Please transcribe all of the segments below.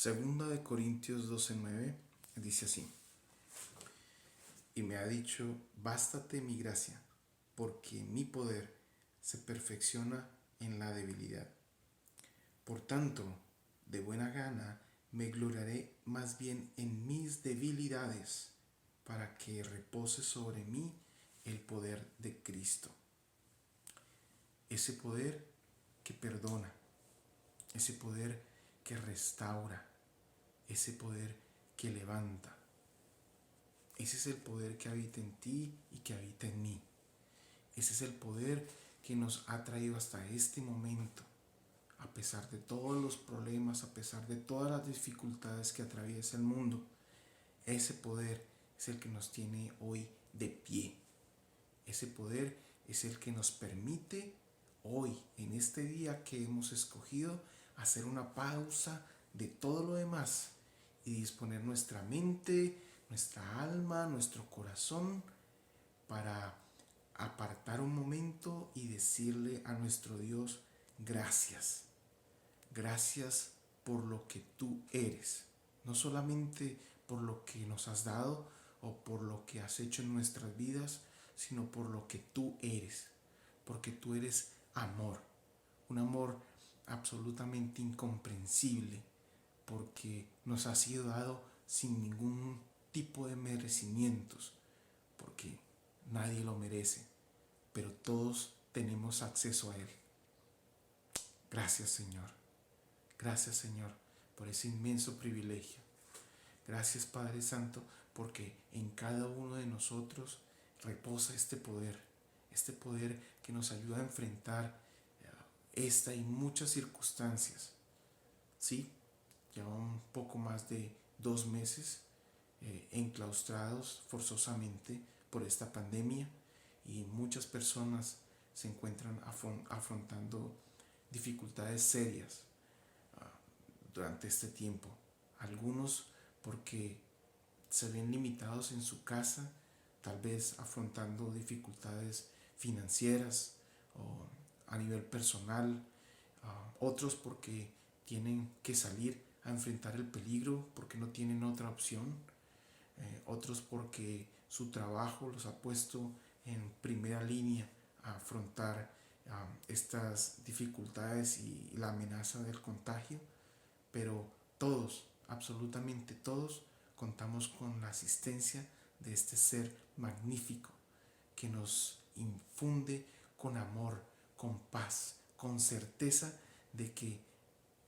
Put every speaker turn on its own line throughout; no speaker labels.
Segunda de Corintios 12:9 dice así: y me ha dicho, bástate mi gracia, porque mi poder se perfecciona en la debilidad. Por tanto, de buena gana me gloriaré más bien en mis debilidades, para que repose sobre mí el poder de Cristo. Ese poder que perdona, ese poder que restaura, ese poder que levanta. Ese es el poder que habita en ti y que habita en mí. Ese es el poder que nos ha traído hasta este momento. A pesar de todos los problemas, a pesar de todas las dificultades que atraviesa el mundo, ese poder es el que nos tiene hoy de pie. Ese poder es el que nos permite hoy, en este día que hemos escogido, hacer una pausa de todo lo demás y disponer nuestra mente, nuestra alma, nuestro corazón para apartar un momento y decirle a nuestro Dios: gracias. Gracias por lo que tú eres, no solamente por lo que nos has dado o por lo que has hecho en nuestras vidas, sino por lo que tú eres, porque tú eres amor, un amor absolutamente incomprensible, porque nos ha sido dado sin ningún tipo de merecimientos, porque nadie lo merece, pero todos tenemos acceso a Él. Gracias, Señor. Gracias, Señor, por ese inmenso privilegio. Gracias, Padre Santo, porque en cada uno de nosotros reposa este poder que nos ayuda a enfrentar esta y muchas circunstancias. Sí, lleva un poco más de 2 meses enclaustrados forzosamente por esta pandemia, y muchas personas se encuentran afrontando dificultades serias durante este tiempo. Algunos porque se ven limitados en su casa, tal vez afrontando dificultades financieras o a nivel personal. Otros porque tienen que salir a enfrentar el peligro porque no tienen otra opción. Otros porque su trabajo los ha puesto en primera línea a afrontar estas dificultades y la amenaza del contagio. Pero todos, absolutamente todos, contamos con la asistencia de este ser magnífico que nos infunde con amor, con paz, con certeza de que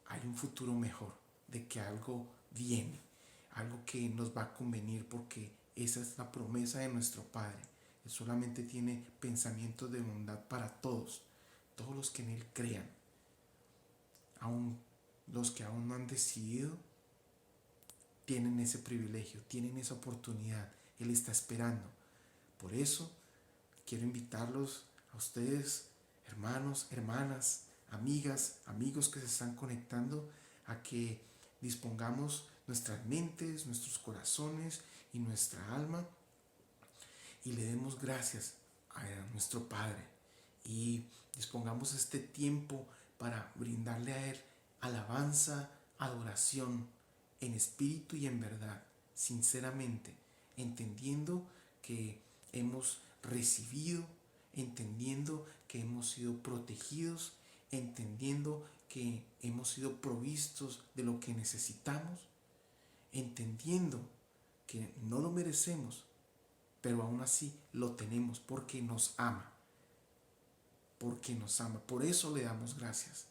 hay un futuro mejor, de que algo viene, algo que nos va a convenir, porque esa es la promesa de nuestro Padre. Él solamente tiene pensamientos de bondad para todos los que en Él crean. Aún los que aún no han decidido tienen ese privilegio, tienen esa oportunidad. Él está esperando. Por eso quiero invitarlos a ustedes, hermanos, hermanas, amigas, amigos que se están conectando, a que dispongamos nuestras mentes, nuestros corazones y nuestra alma y le demos gracias a nuestro Padre, y dispongamos este tiempo para brindarle a Él alabanza, adoración en espíritu y en verdad, sinceramente, entendiendo que hemos recibido, entendiendo que hemos sido protegidos, entendiendo que hemos sido provistos de lo que necesitamos, entendiendo que no lo merecemos, pero aún así lo tenemos porque nos ama, por eso le damos gracias.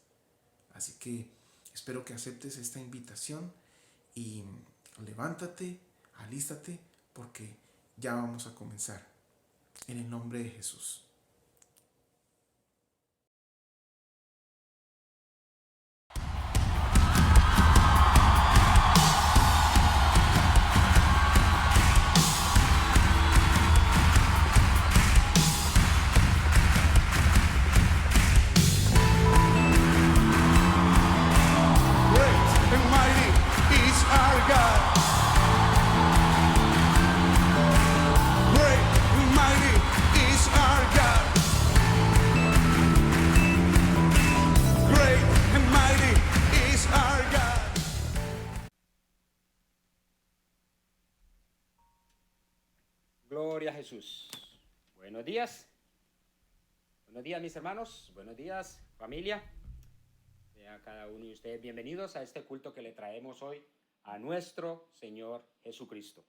Así que espero que aceptes esta invitación y levántate, alístate, porque ya vamos a comenzar. En el nombre de Jesús.
Great and mighty is our God. Gloria a Jesús. Buenos días. Buenos días, mis hermanos. Buenos días, familia. A cada uno de ustedes bienvenidos a este culto que le traemos hoy a nuestro Señor Jesucristo.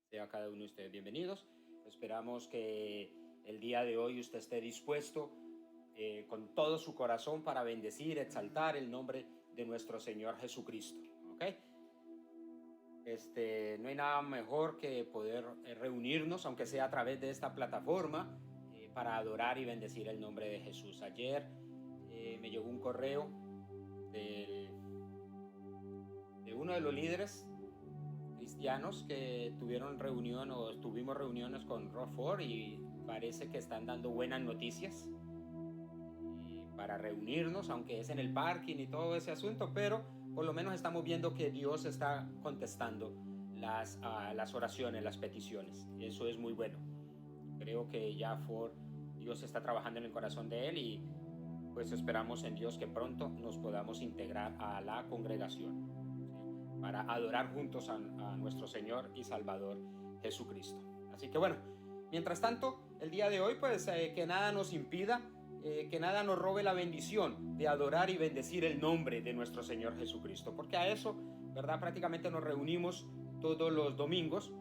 Sea cada uno de ustedes bienvenidos. Esperamos que el día de hoy usted esté dispuesto con todo su corazón para bendecir, exaltar el nombre de nuestro Señor Jesucristo. ¿Ok? No hay nada mejor que poder reunirnos, aunque sea a través de esta plataforma, para adorar y bendecir el nombre de Jesús. Ayer me llegó un correo de uno de los líderes cristianos que tuvimos reuniones con Rockford, y parece que están dando buenas noticias para reunirnos, aunque es en el parking y todo ese asunto, pero por lo menos estamos viendo que Dios está contestando las oraciones, las peticiones. Eso es muy bueno. Creo que ya Dios está trabajando en el corazón de él, y pues esperamos en Dios que pronto nos podamos integrar a la congregación, ¿sí? Para adorar juntos a nuestro Señor y Salvador Jesucristo. Así que bueno, mientras tanto, el día de hoy pues que nada nos impida, que nada nos robe la bendición de adorar y bendecir el nombre de nuestro Señor Jesucristo, porque a eso, ¿verdad? Prácticamente nos reunimos todos los domingos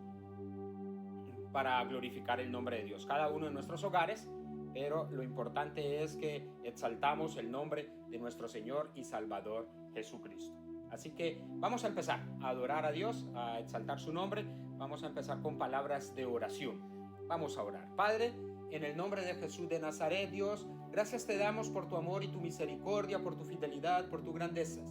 para glorificar el nombre de Dios, cada uno en nuestros hogares, pero lo importante es que exaltamos el nombre de nuestro Señor y Salvador Jesucristo. Así que vamos a empezar a adorar a Dios, a exaltar su nombre. Vamos a empezar con palabras de oración. Vamos a orar. Padre, en el nombre de Jesús de Nazaret, Dios, gracias te damos por tu amor y tu misericordia, por tu fidelidad, por tu grandeza.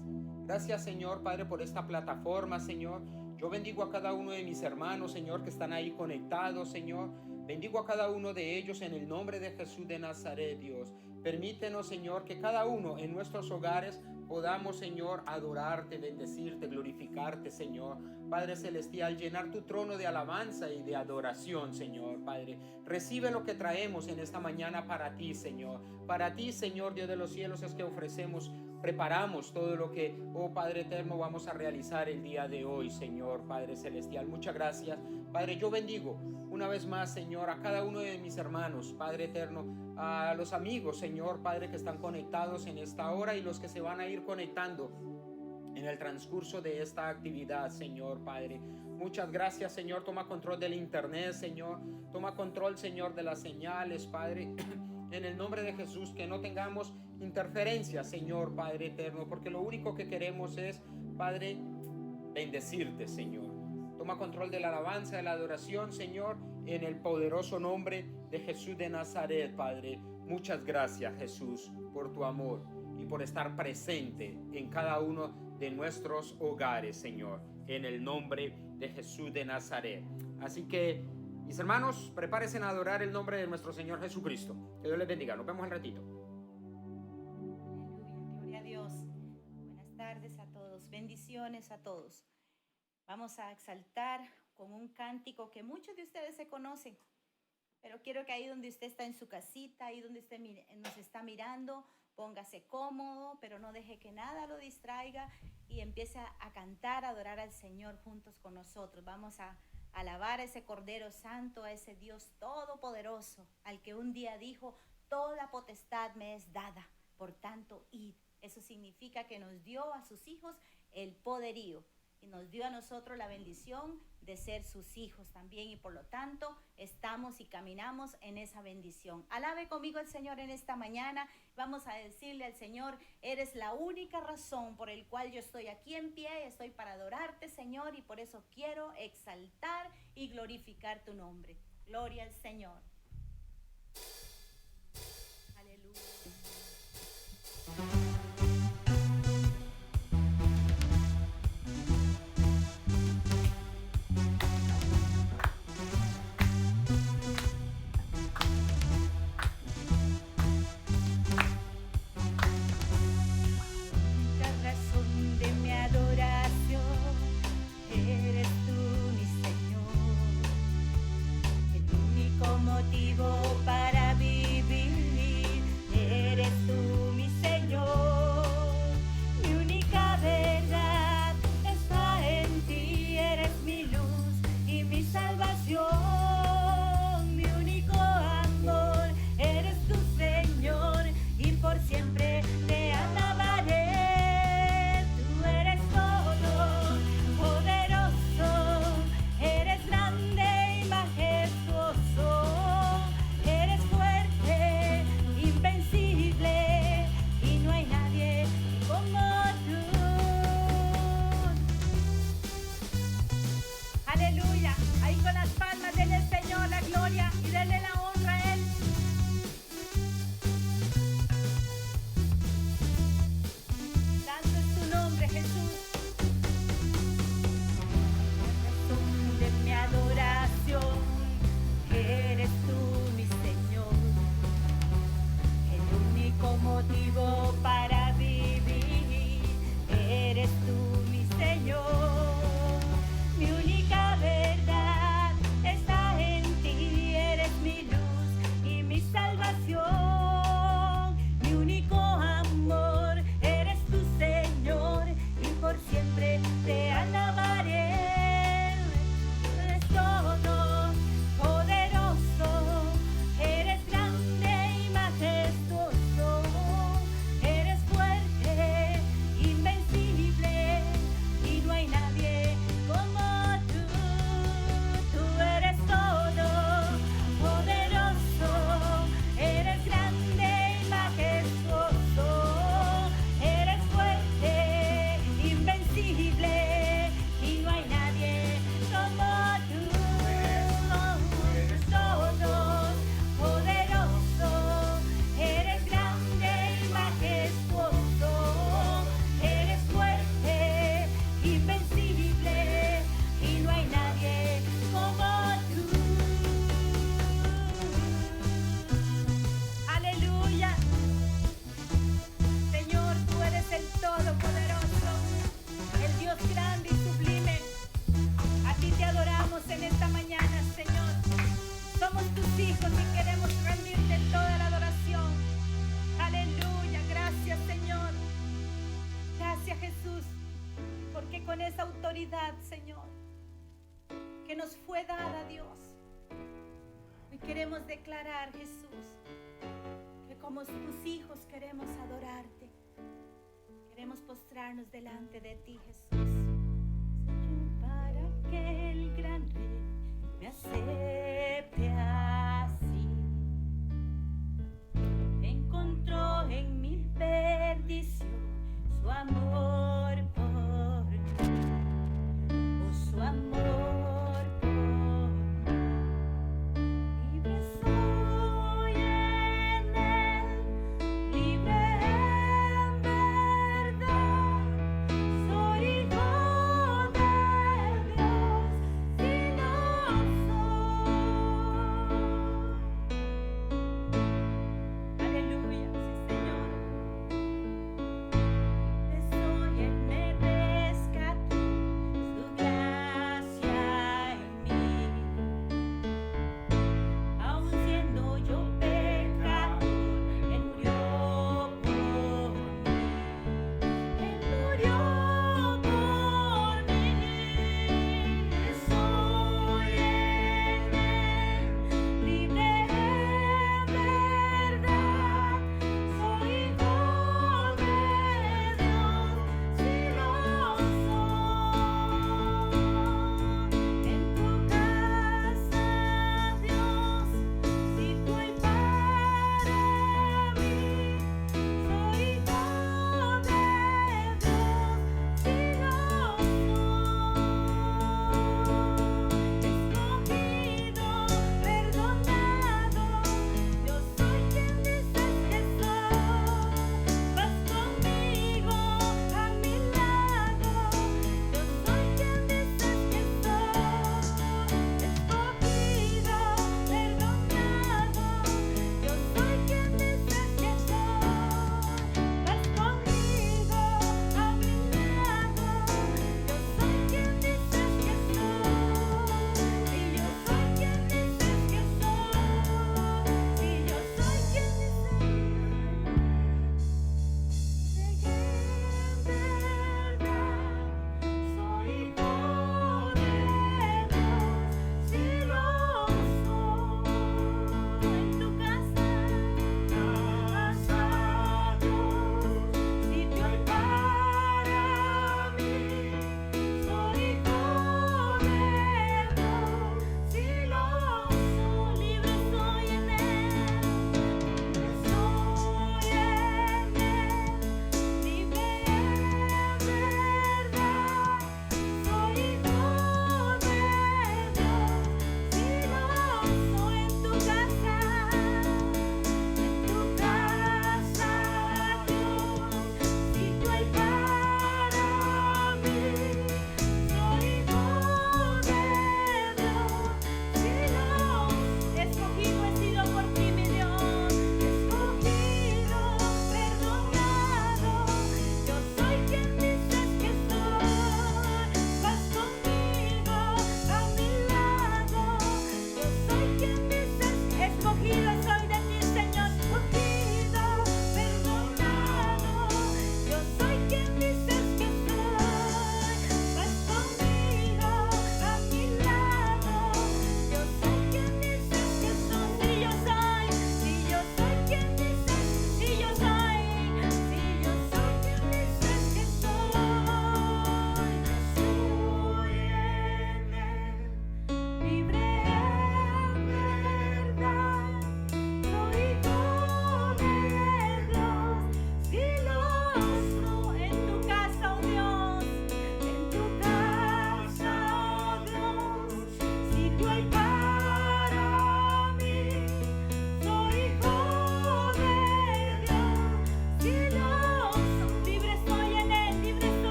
Gracias, Señor, Padre, por esta plataforma, Señor. Yo bendigo a cada uno de mis hermanos, Señor, que están ahí conectados, Señor. Bendigo a cada uno de ellos en el nombre de Jesús de Nazaret, Dios. Permítenos, Señor, que cada uno en nuestros hogares podamos, Señor, adorarte, bendecirte, glorificarte, Señor. Padre Celestial, llenar tu trono de alabanza y de adoración, Señor, Padre. Recibe lo que traemos en esta mañana para ti, Señor. Para ti, Señor, Dios de los cielos, es que preparamos todo lo que, oh Padre eterno, vamos a realizar el día de hoy, Señor, Padre Celestial. Muchas gracias, Padre. Yo bendigo una vez más, Señor, a cada uno de mis hermanos, Padre eterno, a los amigos, Señor, Padre, que están conectados en esta hora y los que se van a ir conectando en el transcurso de esta actividad, Señor, Padre. Muchas gracias, Señor. Toma control del internet, Señor. Toma control, Señor, de las señales, Padre. En el nombre de Jesús, que no tengamos interferencia, Señor, Padre eterno, porque lo único que queremos es, Padre, bendecirte, Señor. Toma control de la alabanza, de la adoración, Señor, en el poderoso nombre de Jesús de Nazaret, Padre. Muchas gracias, Jesús, por tu amor y por estar presente en cada uno de nuestros hogares, Señor, en el nombre de Jesús de Nazaret. Así que, mis hermanos, prepárense a adorar el nombre de nuestro Señor Jesucristo. Que Dios les bendiga. Nos vemos al ratito.
Aleluya, gloria a Dios. Buenas tardes a todos. Bendiciones a todos. Vamos a exaltar con un cántico que muchos de ustedes se conocen, pero quiero que ahí donde usted está en su casita, ahí donde usted nos está mirando, póngase cómodo, pero no deje que nada lo distraiga y empiece a cantar, a adorar al Señor juntos con nosotros. Vamos a alabar a ese Cordero Santo, a ese Dios todopoderoso, al que un día dijo, toda potestad me es dada, por tanto, id. Eso significa que nos dio a sus hijos el poderío y nos dio a nosotros la bendición de ser sus hijos también, y por lo tanto estamos y caminamos en esa bendición. Alabe conmigo al Señor en esta mañana. Vamos a decirle al Señor, eres la única razón por el cual yo estoy aquí en pie, estoy para adorarte, Señor, y por eso quiero exaltar y glorificar tu nombre. Gloria al Señor. Aleluya. Eres tú, mi Señor, el único motivo fue dada, Dios. Hoy queremos declarar, Jesús, que como tus hijos queremos adorarte. Queremos postrarnos delante de ti, Jesús. Señor, para que el gran Rey me acepte así. Encontró en mi perdición su amor por mí, oh, su amor por mí. Libre soy en él, libre en verdad. Soy hijo de Dios, si no soy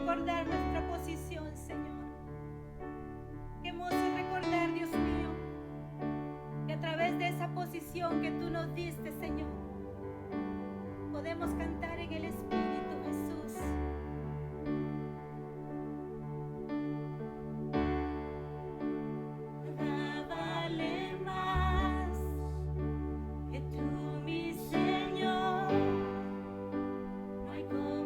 recordar nuestra posición, Señor. Queremos recordar, Dios mío, que a través de esa posición que tú nos diste, Señor, podemos cantar en el Espíritu, Jesús. Nada vale más que tú, mi Señor. No hay comparación.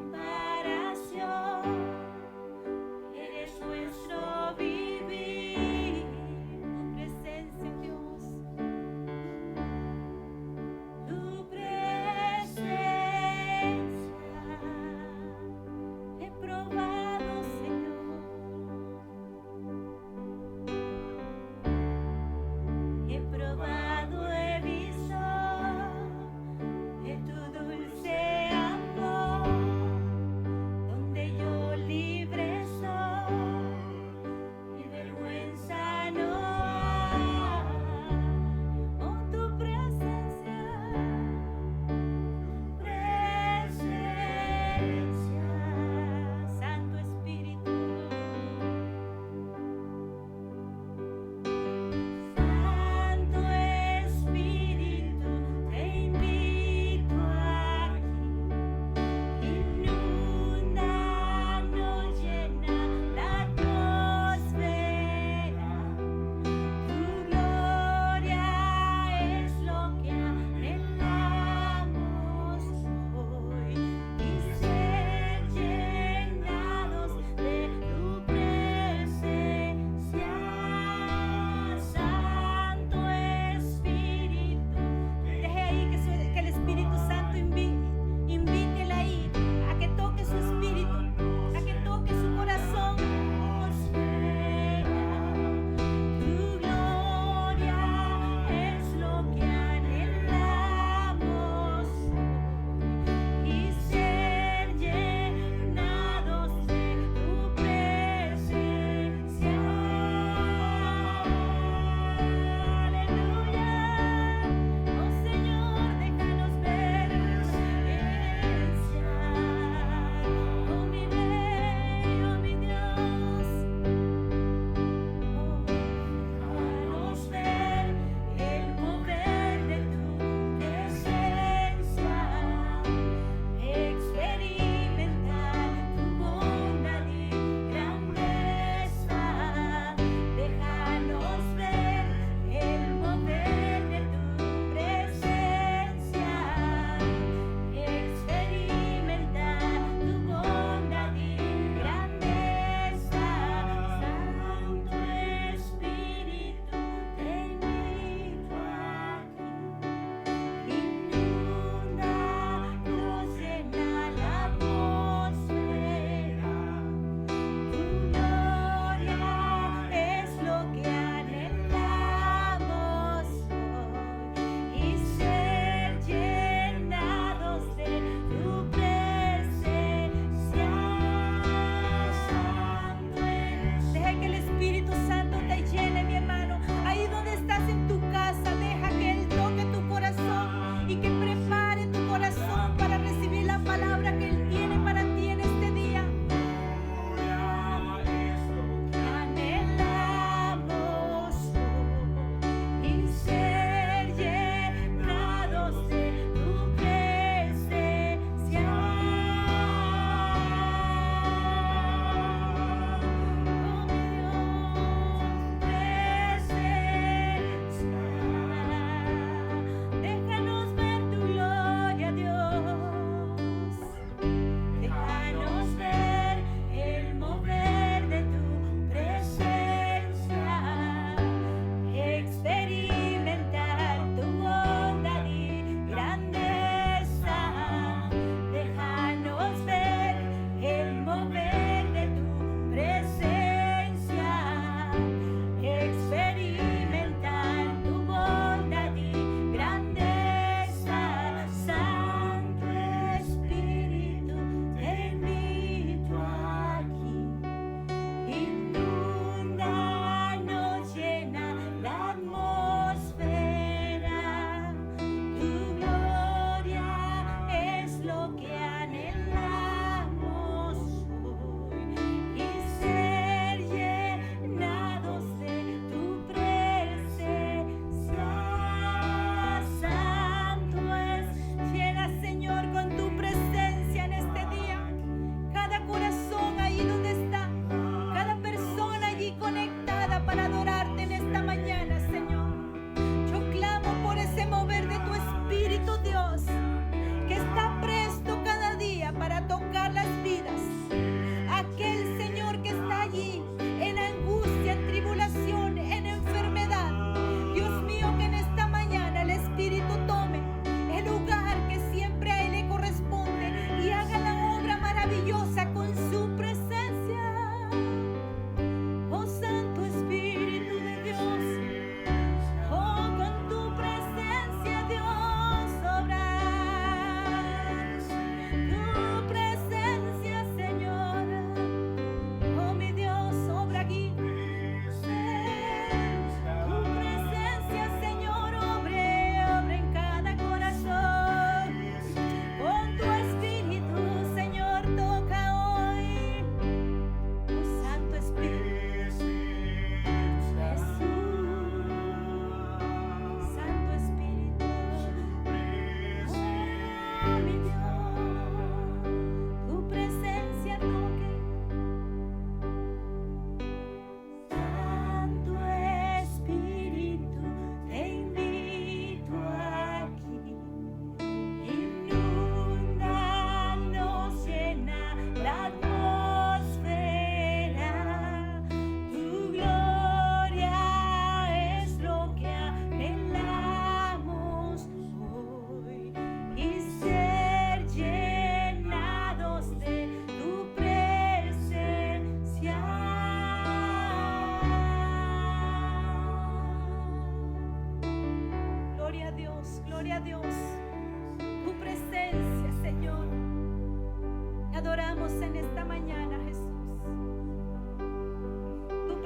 Eres nuestro vivir. Tu presencia, Dios. Tu presencia.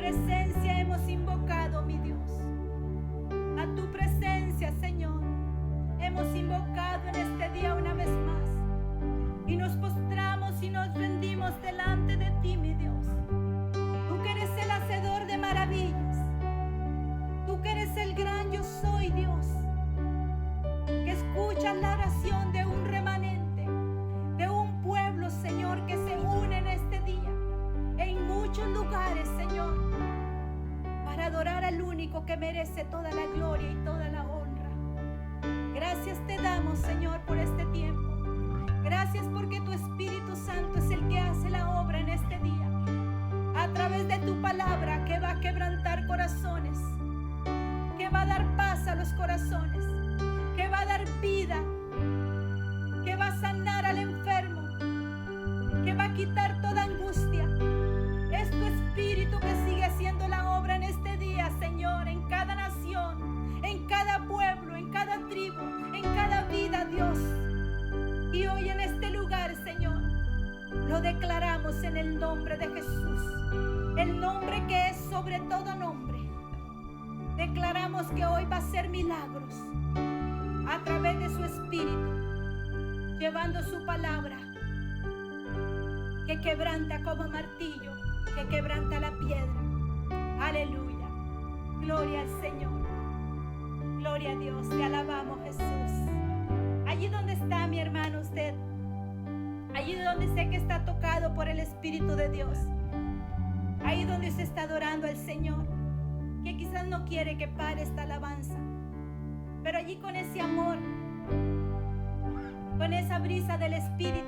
presencia hemos invocado, mi Dios. A tu presencia, Señor, hemos invocado en este día una vez más. Y nos postramos y nos rendimos delante de ti, mi Dios. Tú que eres el hacedor de maravillas. Tú que eres el gran yo soy, Dios. Que escuchas la oración de un remanente, de un pueblo, Señor, que se une en este día, en muchos lugares, Señor, para adorar al único que merece toda la gloria y toda la honra. Gracias te damos, Señor, por este tiempo. Gracias porque tu Espíritu Santo es el que hace la obra en este día, a través de tu palabra que va a quebrantar corazones, que va a dar paz a los corazones, que va a dar vida, que va a sanar al enfermo, que va a quitar toda angustia. Es tu Espíritu que sigue haciendo la obra en este día, Señor, en cada nación, en cada pueblo, en cada tribu, en cada vida, Dios. Y hoy en este lugar, Señor, lo declaramos en el nombre de Jesús, el nombre que es sobre todo nombre. Declaramos que hoy va a ser milagros a través de su Espíritu, llevando su palabra, que quebranta como martillo, que quebranta la piedra. Aleluya. Gloria al Señor. Gloria a Dios. Te alabamos, Jesús. Allí donde está mi hermano, usted, allí donde sé que está tocado por el Espíritu de Dios, ahí donde usted está adorando al Señor, que quizás no quiere que pare esta alabanza, pero allí con ese amor, con esa brisa del Espíritu,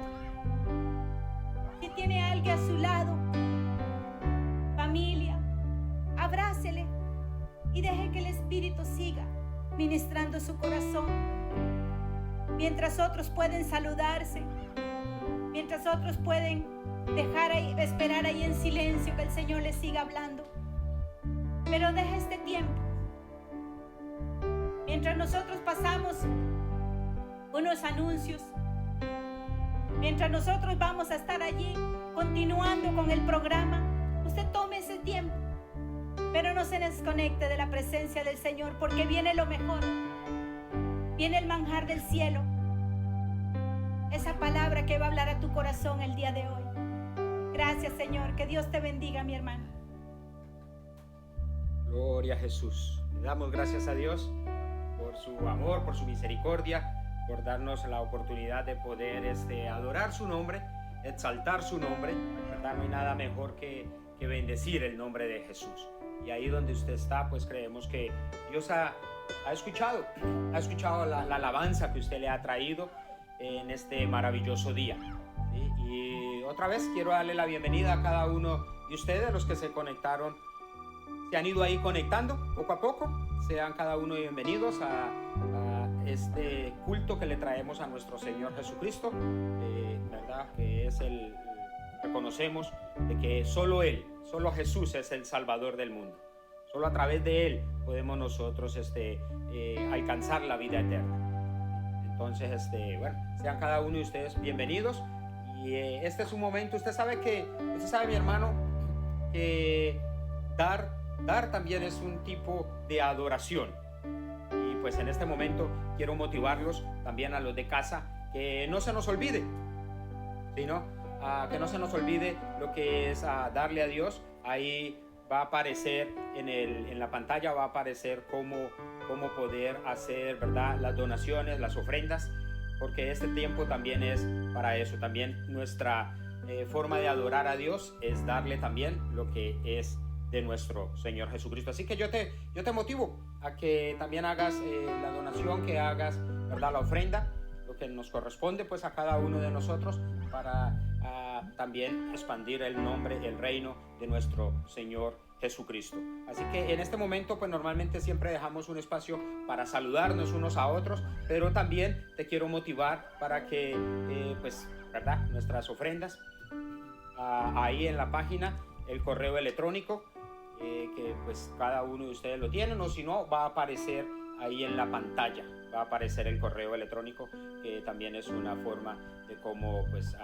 si tiene a alguien a su lado, familia, abrácele y deje que el Espíritu siga ministrando su corazón. Mientras otros pueden saludarse, mientras otros pueden esperar ahí en silencio que el Señor les siga hablando. Pero deja este tiempo. Mientras nosotros pasamos unos anuncios, mientras nosotros vamos a estar allí continuando con el programa, usted tome ese tiempo, pero no se desconecte de la presencia del Señor, porque viene lo mejor. Viene el manjar del cielo, esa palabra que va a hablar a tu corazón el día de hoy. Gracias, Señor, que Dios te bendiga, mi hermano.
Gloria a Jesús. Le damos gracias a Dios por su amor, por su misericordia, por darnos la oportunidad de poder adorar su nombre, exaltar su nombre, ¿verdad? No hay nada mejor que bendecir el nombre de Jesús. Y ahí donde usted está, pues creemos que Dios ha escuchado la alabanza que usted le ha traído en este maravilloso día, ¿sí? Y otra vez quiero darle la bienvenida a cada uno de ustedes, los que se conectaron, se han ido ahí conectando poco a poco. Sean cada uno bienvenidos a este culto que le traemos a nuestro Señor Jesucristo, ¿verdad? Que es reconocemos de que solo Él, solo Jesús es el Salvador del mundo. Solo a través de Él podemos nosotros alcanzar la vida eterna. Entonces, bueno, sean cada uno de ustedes bienvenidos. Y este es un momento, usted sabe, mi hermano, que dar también es un tipo de adoración. Y pues en este momento quiero motivarlos también a los de casa, que no se nos olvide, sino que no se nos olvide lo que es darle a Dios. Ahí va a aparecer en la pantalla, va a aparecer cómo poder hacer, ¿verdad?, las donaciones, las ofrendas, porque este tiempo también es para eso. También nuestra forma de adorar a Dios es darle también lo que es de nuestro Señor Jesucristo. Así que yo te motivo a que también hagas la donación, que hagas, ¿verdad?, la ofrenda, lo que nos corresponde pues a cada uno de nosotros, para también expandir el nombre, el reino de nuestro Señor Jesucristo. Así que en este momento pues normalmente siempre dejamos un espacio para saludarnos unos a otros, pero también te quiero motivar para que pues, ¿verdad?, nuestras ofrendas, ahí en la página, el correo electrónico, que pues cada uno de ustedes lo tienen, o si no, va a aparecer ahí en la pantalla, va a aparecer el correo electrónico, que también es una forma de cómo pues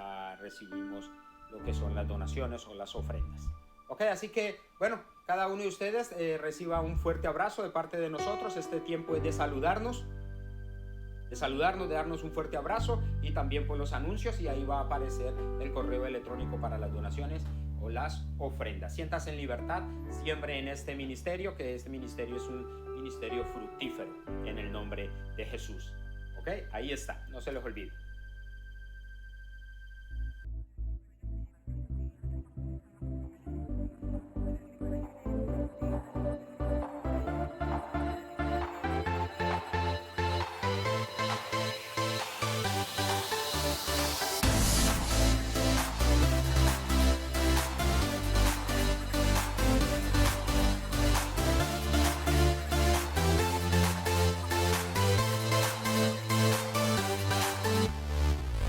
recibimos lo que son las donaciones o las ofrendas. Ok, así que, bueno, cada uno de ustedes reciba un fuerte abrazo de parte de nosotros. Este tiempo es de saludarnos, de darnos un fuerte abrazo y también por los anuncios, y ahí va a aparecer el correo electrónico para las donaciones o las ofrendas. Siéntase en libertad, siempre en este ministerio, que este ministerio es un ministerio fructífero en el nombre de Jesús. Ok, ahí está, no se les olvide.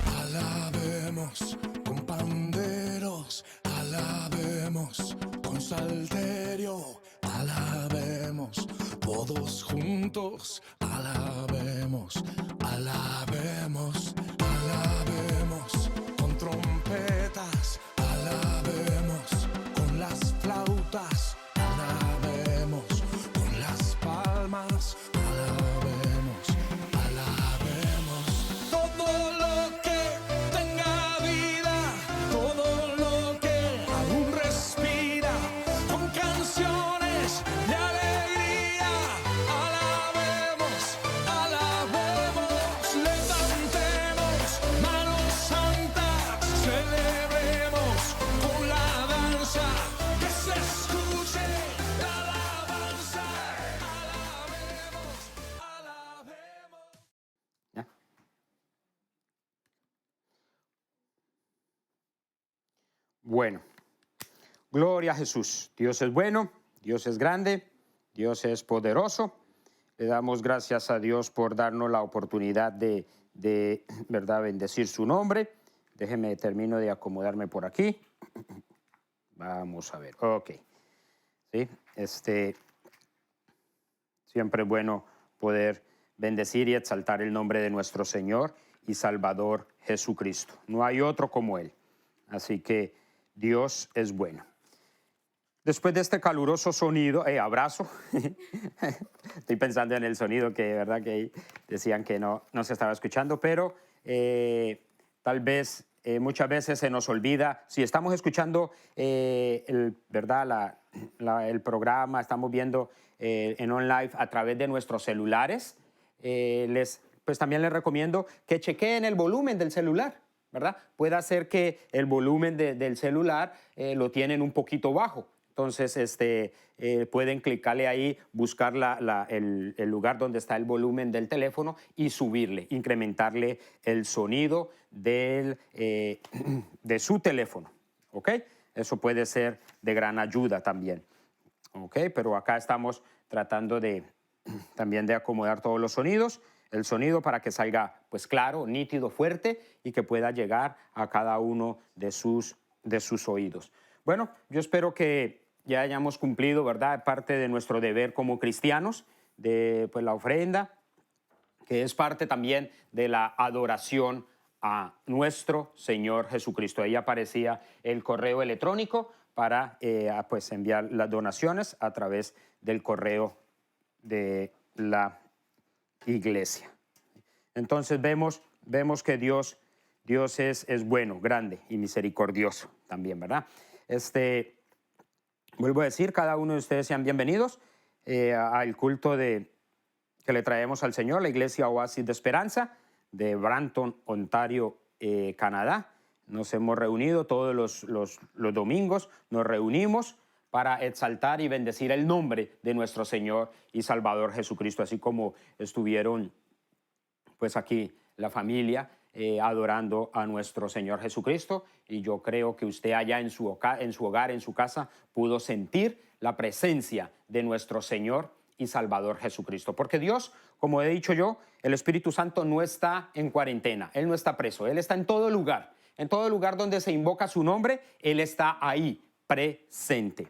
Alabemos con panderos, alabemos con salterio, alabemos todos juntos, alabemos, alabemos, alabemos con trompetas, alabemos con las flautas, alabemos con las palmas, alabemos, alabemos todo lo que tenga vida, todo lo que aún respira, con canciones de alegría, alabemos, alabemos, levantemos manos santas, celebremos con la danza, que se escuche la alabanza, alabemos, alabemos.
¿Ya? Bueno, gloria a Jesús. Dios es bueno, Dios es grande, Dios es poderoso. Le damos gracias a Dios por darnos la oportunidad de ¿verdad?, bendecir su nombre. Déjeme, termino de acomodarme por aquí. Vamos a ver, ok. ¿Sí? Siempre es bueno poder bendecir y exaltar el nombre de nuestro Señor y Salvador Jesucristo. No hay otro como Él. Así que Dios es bueno. Después de este caluroso sonido, abrazo. Estoy pensando en el sonido que, verdad, que decían que no se estaba escuchando, pero tal vez muchas veces se nos olvida. Si estamos escuchando ¿verdad?, el programa, estamos viendo en OnLive a través de nuestros celulares, pues también les recomiendo que chequeen el volumen del celular, ¿verdad? Puede ser que el volumen del celular lo tienen un poquito bajo. Entonces, pueden clicarle ahí, buscar el lugar donde está el volumen del teléfono y subirle, incrementarle el sonido de su teléfono, ¿ok? Eso puede ser de gran ayuda también, ¿ok? Pero acá estamos tratando también de acomodar todos los sonidos, el sonido para que salga pues claro, nítido, fuerte y que pueda llegar a cada uno de sus oídos. Bueno, yo espero que ya hayamos cumplido, ¿verdad?, parte de nuestro deber como cristianos, de pues, la ofrenda, que es parte también de la adoración a nuestro Señor Jesucristo. Ahí aparecía el correo electrónico para pues, enviar las donaciones a través del correo de la iglesia. Entonces vemos que Dios es bueno, grande y misericordioso también, ¿verdad? Vuelvo a decir, cada uno de ustedes sean bienvenidos al culto que le traemos al Señor, la Iglesia Oasis de Esperanza de Brampton, Ontario, Canadá. Nos hemos reunido todos los domingos, nos reunimos para exaltar y bendecir el nombre de nuestro Señor y Salvador Jesucristo, así como estuvieron pues aquí la familia adorando a nuestro Señor Jesucristo, y yo creo que usted allá en su hogar, en su casa, pudo sentir la presencia de nuestro Señor y Salvador Jesucristo, porque Dios, como he dicho yo, el Espíritu Santo no está en cuarentena, Él no está preso, Él está en todo lugar donde se invoca su nombre, Él está ahí, presente,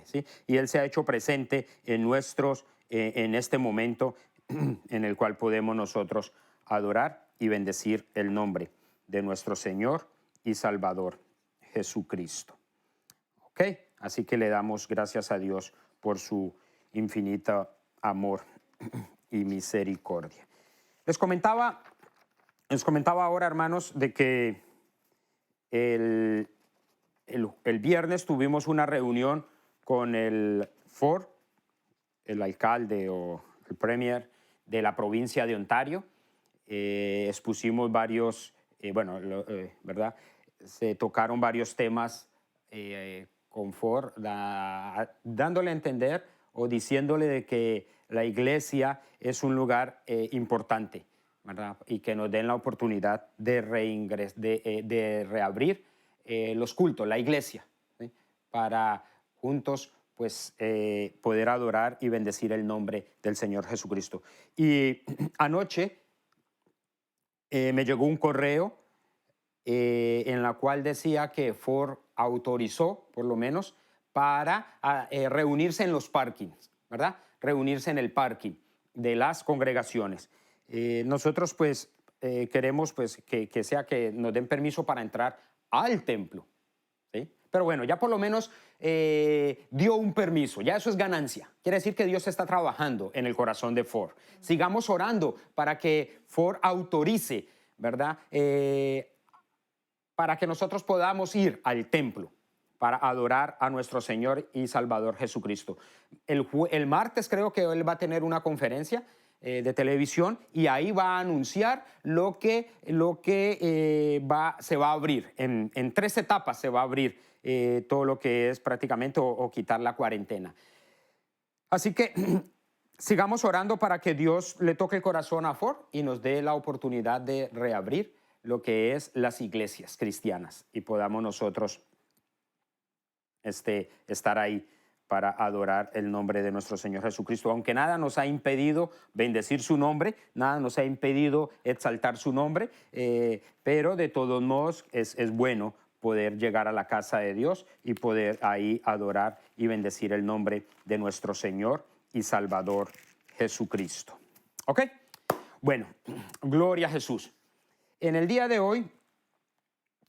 ¿sí? Y Él se ha hecho presente en este momento en el cual podemos nosotros adorar y bendecir el nombre de nuestro Señor y Salvador Jesucristo. ¿Ok? Así que le damos gracias a Dios por su infinito amor y misericordia. Les comentaba ahora, hermanos, de que el viernes tuvimos una reunión con el Ford, el alcalde o el premier de la provincia de Ontario. Expusimos varios, ¿verdad? Se tocaron varios temas con Ford, dándole a entender o diciéndole de que la iglesia es un lugar importante, ¿verdad? Y que nos den la oportunidad de reabrir los cultos, la iglesia, ¿sí? Para juntos pues poder adorar y bendecir el nombre del Señor Jesucristo. Y anoche me llegó un correo en la cual decía que Ford autorizó, por lo menos, para reunirse en los parkings, ¿verdad? Reunirse en el parking de las congregaciones. Nosotros pues queremos pues que sea que nos den permiso para entrar al templo, ¿sí? Pero bueno, ya por lo menos dio un permiso, ya eso es ganancia. Quiere decir que Dios está trabajando en el corazón de Ford. Sigamos orando para que Ford autorice, ¿verdad? Para que nosotros podamos ir al templo para adorar a nuestro Señor y Salvador Jesucristo. El martes creo que él va a tener una conferencia de televisión y ahí va a anunciar lo que se va a abrir. En 3 etapas se va a abrir todo lo que es prácticamente o quitar la cuarentena. Así que sigamos orando para que Dios le toque el corazón a Ford y nos dé la oportunidad de reabrir lo que es las iglesias cristianas y podamos nosotros estar ahí para adorar el nombre de nuestro Señor Jesucristo. Aunque nada nos ha impedido bendecir su nombre, nada nos ha impedido exaltar su nombre, pero de todos modos es bueno poder llegar a la casa de Dios y poder ahí adorar y bendecir el nombre de nuestro Señor y Salvador Jesucristo. ¿Ok? Bueno, gloria a Jesús. En el día de hoy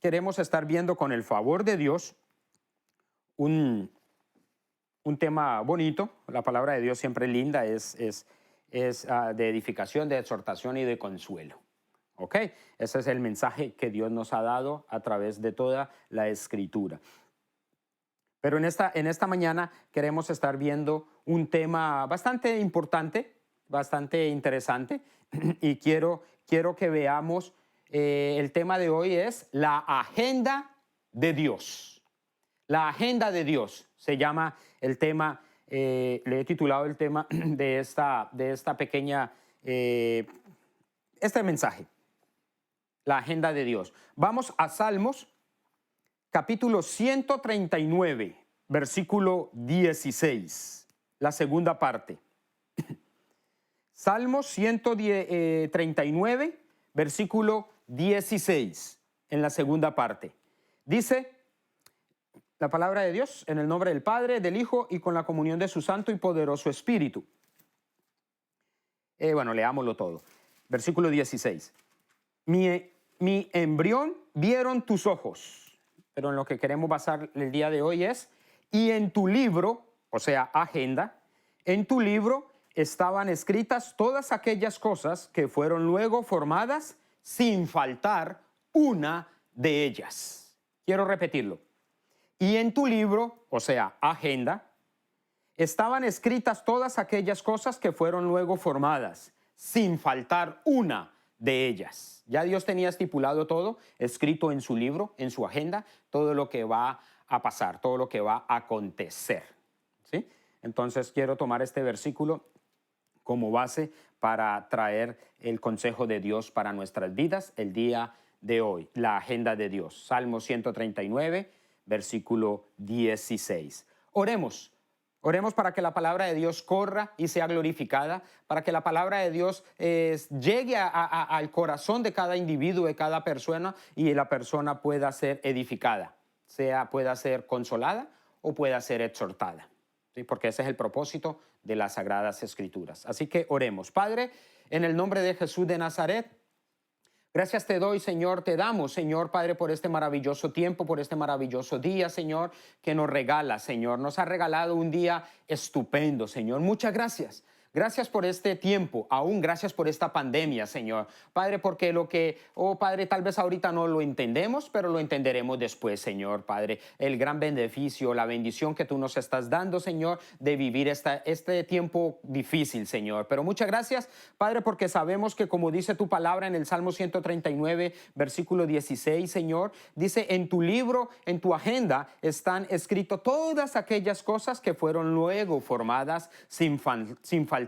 queremos estar viendo con el favor de Dios un tema bonito. La palabra de Dios siempre es linda, es de edificación, de exhortación y de consuelo. ¿Ok? Ese es el mensaje que Dios nos ha dado a través de toda la Escritura. Pero en esta mañana queremos estar viendo un tema bastante importante, bastante interesante, y quiero que veamos, el tema de hoy es la agenda de Dios. La agenda de Dios se llama el tema, le he titulado el tema de esta pequeña, este mensaje, la agenda de Dios. Vamos a Salmos, capítulo 139, versículo 16, la segunda parte. Salmos 139, versículo 16, en la segunda parte. Dice la palabra de Dios, en el nombre del Padre, del Hijo y con la comunión de su Santo y poderoso Espíritu. Leámoslo todo. Versículo 16. Mi embrión vieron tus ojos. Pero en lo que queremos basar el día de hoy es, y en tu libro, o sea, agenda, en tu libro estaban escritas todas aquellas cosas que fueron luego formadas sin faltar una de ellas. Quiero repetirlo. Y en tu libro, o sea, agenda, estaban escritas todas aquellas cosas que fueron luego formadas, sin faltar una de ellas. Ya Dios tenía estipulado todo, escrito en su libro, en su agenda, todo lo que va a pasar, todo lo que va a acontecer. ¿Sí? Entonces quiero tomar este versículo como base para traer el consejo de Dios para nuestras vidas el día de hoy, la agenda de Dios. Salmo 139, versículo 16. Oremos. Oremos para que la palabra de Dios corra y sea glorificada, para que la palabra de Dios llegue al corazón de cada individuo, de cada persona, y la persona pueda ser edificada, pueda ser consolada o pueda ser exhortada. ¿Sí? Porque ese es el propósito de las Sagradas Escrituras. Así que oremos. Padre, en el nombre de Jesús de Nazaret, Gracias te doy, Señor, te damos, Señor, Padre, por este maravilloso tiempo, por este maravilloso día, Señor, que nos regala, Señor. Nos ha regalado un día estupendo, Señor. Muchas gracias. Gracias por este tiempo, aún gracias por esta pandemia, Señor. Padre, porque Padre, tal vez ahorita no lo entendemos, pero lo entenderemos después, Señor, Padre. El gran beneficio, la bendición que tú nos estás dando, Señor, de vivir este tiempo difícil, Señor. Pero muchas gracias, Padre, porque sabemos que como dice tu palabra en el Salmo 139, versículo 16, Señor, dice, en tu libro, en tu agenda, están escritas todas aquellas cosas que fueron luego formadas sin faltar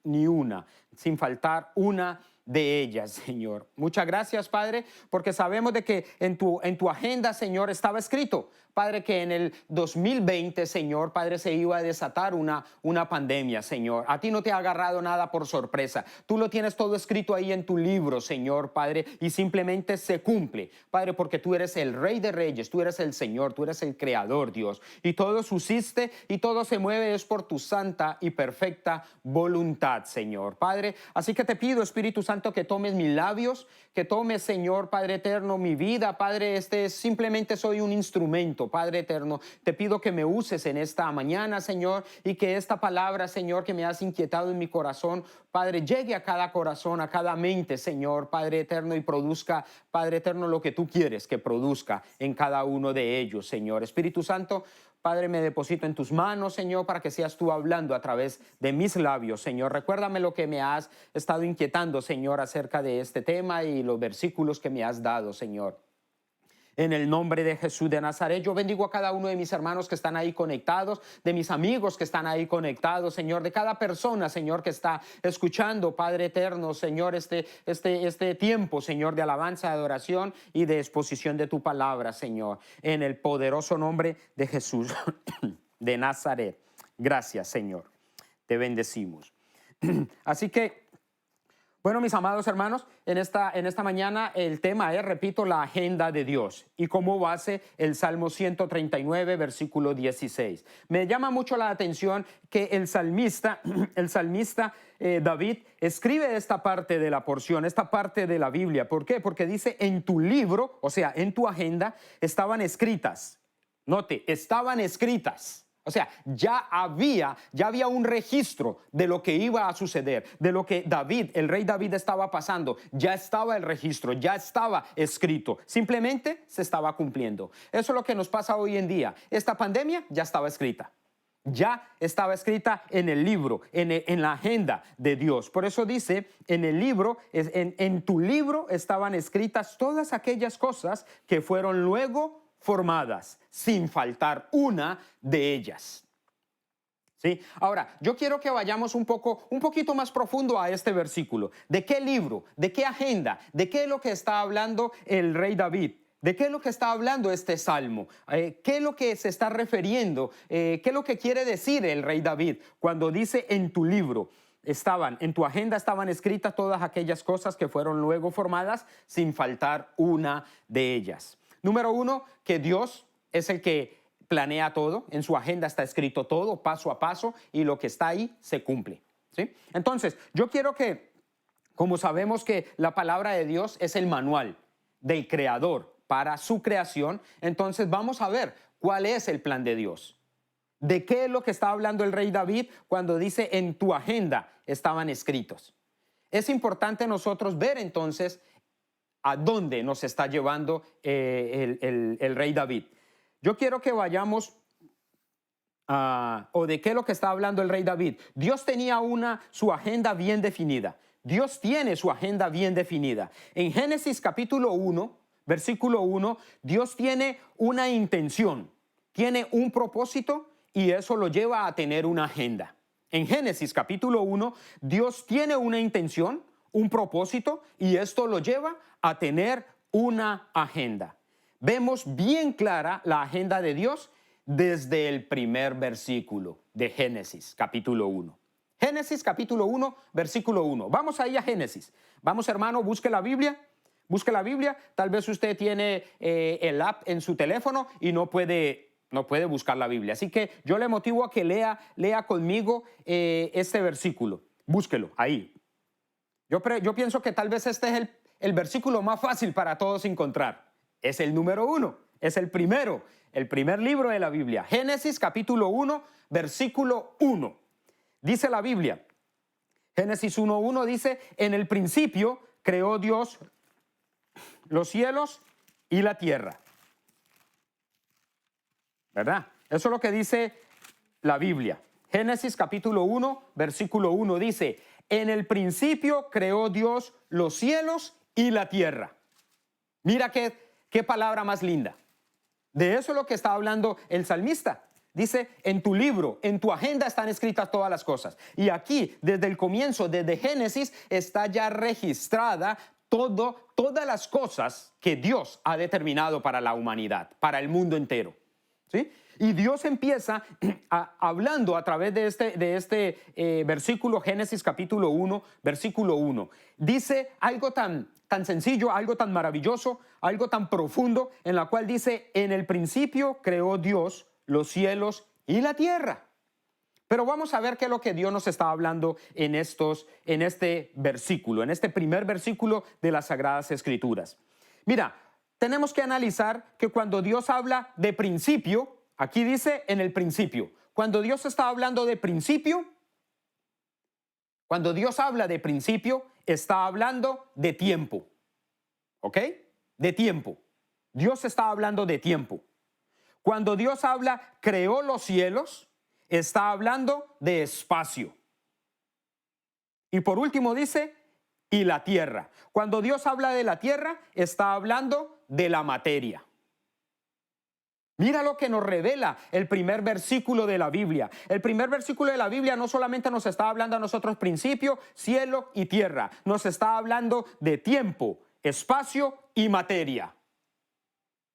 ni una, sin faltar una de ellas, Señor. Muchas gracias, Padre, porque sabemos de que en tu agenda, Señor, estaba escrito, Padre, que en el 2020, Señor, Padre, se iba a desatar una pandemia, Señor. A ti no te ha agarrado nada por sorpresa. Tú lo tienes todo escrito ahí en tu libro, Señor, Padre, y simplemente se cumple, Padre, porque tú eres el Rey de Reyes, tú eres el Señor, tú eres el Creador, Dios, y todo subsiste y todo se mueve es por tu santa y perfecta voluntad, Señor, Padre. Así que te pido, Espíritu Santo, que tomes mis labios, que tomes, Señor, Padre eterno, mi vida, Padre, simplemente soy un instrumento, Padre eterno. Te pido que me uses en esta mañana, Señor, y que esta palabra, Señor, que me has inquietado en mi corazón, Padre, llegue a cada corazón, a cada mente, Señor, Padre eterno, y produzca, Padre eterno, lo que tú quieres que produzca en cada uno de ellos, Señor. Espíritu Santo, Padre, me deposito en tus manos, Señor, para que seas tú hablando a través de mis labios, Señor. Recuérdame lo que me has estado inquietando, Señor, acerca de este tema y los versículos que me has dado, Señor. En el nombre de Jesús de Nazaret, yo bendigo a cada uno de mis hermanos que están ahí conectados, de mis amigos que están ahí conectados, Señor, de cada persona, Señor, que está escuchando, Padre eterno, Señor, este tiempo, Señor, de alabanza, de adoración y de exposición de tu palabra, Señor, en el poderoso nombre de Jesús de Nazaret. Gracias, Señor. Te bendecimos. Así que, bueno, mis amados hermanos, en esta mañana el tema es, repito, la agenda de Dios y como base el Salmo 139, versículo 16. Me llama mucho la atención que el salmista David escribe esta parte de la porción, esta parte de la Biblia. ¿Por qué? Porque dice, en tu libro, o sea, en tu agenda, estaban escritas. Note, estaban escritas. O sea, ya había un registro de lo que iba a suceder, de lo que el rey David estaba pasando. Ya estaba el registro, ya estaba escrito. Simplemente se estaba cumpliendo. Eso es lo que nos pasa hoy en día. Esta pandemia ya estaba escrita. Ya estaba escrita en el libro, en la agenda de Dios. Por eso dice, en el libro, en tu libro estaban escritas todas aquellas cosas que fueron luego formadas, sin faltar una de ellas. ¿Sí? Ahora, yo quiero que vayamos un poquito más profundo a este versículo. ¿De qué libro? ¿De qué agenda? ¿De qué es lo que está hablando el rey David? ¿De qué es lo que está hablando este salmo? ¿Qué es lo que se está refiriendo? ¿Qué es lo que quiere decir el rey David cuando dice en tu libro? En tu agenda estaban escritas todas aquellas cosas que fueron luego formadas, sin faltar una de ellas. Número uno, que Dios es el que planea todo. En su agenda está escrito todo, paso a paso, y lo que está ahí se cumple. ¿Sí? Entonces, yo quiero que, como sabemos que la palabra de Dios es el manual del Creador para su creación, entonces vamos a ver cuál es el plan de Dios. ¿De qué es lo que está hablando el rey David cuando dice en tu agenda estaban escritos? Es importante nosotros ver entonces a dónde nos está llevando el rey David. Yo quiero que vayamos o de qué es lo que está hablando el rey David. Dios tenía su agenda bien definida. Dios tiene su agenda bien definida. En Génesis capítulo 1, versículo 1, Dios tiene una intención, tiene un propósito y eso lo lleva a tener una agenda. En Génesis capítulo 1, Dios tiene una intención, un propósito y esto lo lleva a tener una agenda. Vemos bien clara la agenda de Dios desde el primer versículo de Génesis capítulo 1. Génesis capítulo 1, versículo 1. Vamos ahí a Génesis. Vamos, hermano, busque la Biblia. Busque la Biblia. Tal vez usted tiene el app en su teléfono y no puede buscar la Biblia. Así que yo le motivo a que lea conmigo este versículo. Búsquelo ahí. Yo pienso que tal vez este es el versículo más fácil para todos encontrar. Es el número 1, es el primer libro de la Biblia. Génesis capítulo 1, versículo 1. Dice la Biblia, Génesis 1:1 dice, en el principio creó Dios los cielos y la tierra. ¿Verdad? Eso es lo que dice la Biblia. Génesis capítulo 1, versículo 1 dice, en el principio creó Dios los cielos y la tierra. Mira qué palabra más linda. De eso es lo que está hablando el salmista. Dice, en tu libro, en tu agenda están escritas todas las cosas. Y aquí, desde el comienzo, desde Génesis, está ya registrada todas las cosas que Dios ha determinado para la humanidad, para el mundo entero. ¿Sí? Y Dios empieza hablando a través de este versículo, Génesis capítulo 1, versículo 1. Dice algo tan sencillo, algo tan maravilloso, algo tan profundo, en la cual dice, en el principio creó Dios los cielos y la tierra. Pero vamos a ver qué es lo que Dios nos está hablando en este versículo, en este primer versículo de las Sagradas Escrituras. Mira, tenemos que analizar que cuando Dios habla de principio, aquí dice en el principio. Cuando Dios está hablando de principio, cuando Dios habla de principio, está hablando de tiempo. ¿Ok? De tiempo. Dios está hablando de tiempo. Cuando Dios habla, creó los cielos, está hablando de espacio. Y por último dice, y la tierra. Cuando Dios habla de la tierra, está hablando de la materia. Mira lo que nos revela el primer versículo de la Biblia. El primer versículo de la Biblia no solamente nos está hablando a nosotros principio, cielo y tierra. Nos está hablando de tiempo, espacio y materia.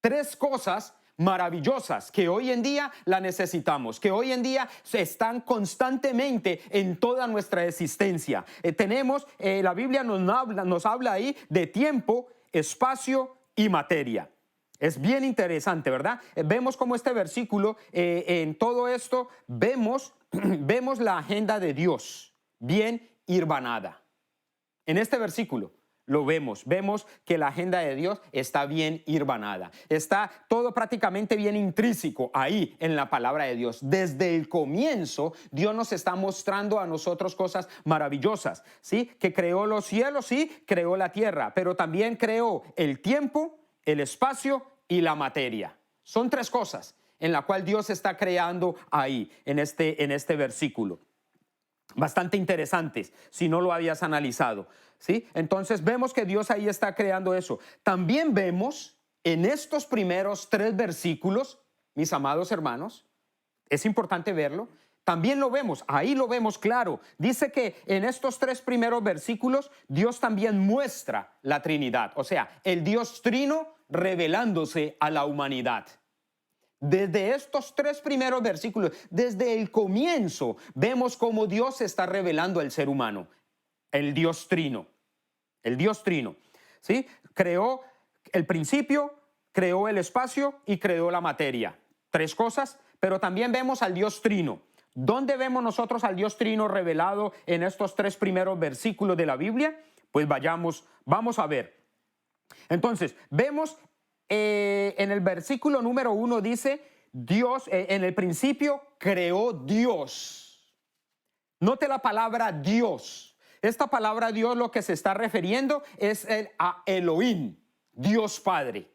Tres cosas maravillosas que hoy en día la necesitamos, que hoy en día están constantemente en toda nuestra existencia. La Biblia nos habla ahí de tiempo, espacio y materia. Es bien interesante, ¿verdad? Vemos como este versículo, en todo esto, vemos la agenda de Dios bien hilvanada. En este versículo lo vemos que la agenda de Dios está bien hilvanada. Está todo prácticamente bien intrínseco ahí en la palabra de Dios. Desde el comienzo, Dios nos está mostrando a nosotros cosas maravillosas, ¿sí? Que creó los cielos, sí, creó la tierra, pero también creó el tiempo, el espacio y la materia. Son tres cosas en la cual Dios está creando ahí, en este versículo. Bastante interesantes, si no lo habías analizado, ¿sí? Entonces vemos que Dios ahí está creando eso. También vemos en estos primeros 3 versículos, mis amados hermanos, es importante verlo, también lo vemos, ahí lo vemos claro. Dice que en estos 3 primeros versículos Dios también muestra la Trinidad, o sea, el Dios Trino revelándose a la humanidad. Desde estos 3 primeros versículos, desde el comienzo, vemos cómo Dios se está revelando al ser humano. El Dios Trino. El Dios Trino. ¿Sí? Creó el principio, creó el espacio y creó la materia. 3 cosas, pero también vemos al Dios Trino. ¿Dónde vemos nosotros al Dios Trino revelado en estos 3 primeros versículos de la Biblia? Pues vamos a ver. Entonces, vemos en el versículo número 1 dice, Dios, en el principio creó Dios. Note la palabra Dios. Esta palabra Dios lo que se está refiriendo es a Elohim, Dios Padre.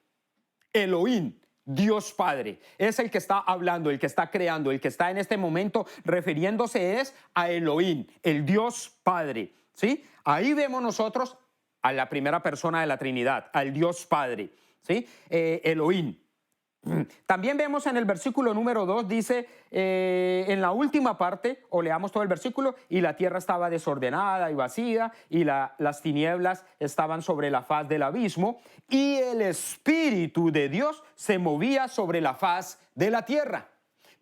Elohim, Dios Padre. Es el que está hablando, el que está creando, el que está en este momento refiriéndose es a Elohim, el Dios Padre. ¿Sí? Ahí vemos nosotros a la primera persona de la Trinidad, al Dios Padre, ¿sí? Elohim. También vemos en el versículo número 2, dice, en la última parte, o leamos todo el versículo, y la tierra estaba desordenada y vacía, y las tinieblas estaban sobre la faz del abismo, y el Espíritu de Dios se movía sobre la faz de la tierra.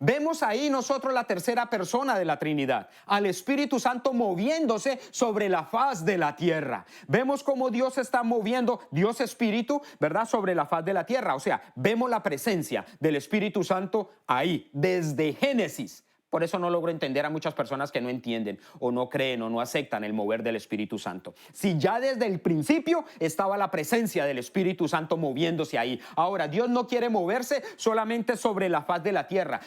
Vemos ahí nosotros la tercera persona de la Trinidad, al Espíritu Santo moviéndose sobre la faz de la tierra. Vemos cómo Dios está moviendo, Dios Espíritu, ¿verdad?, sobre la faz de la tierra. O sea, vemos la presencia del Espíritu Santo ahí, desde Génesis. Por eso no logro entender a muchas personas que no entienden o no creen o no aceptan el mover del Espíritu Santo. Si ya desde el principio estaba la presencia del Espíritu Santo moviéndose ahí. Ahora, Dios no quiere moverse solamente sobre la faz de la tierra.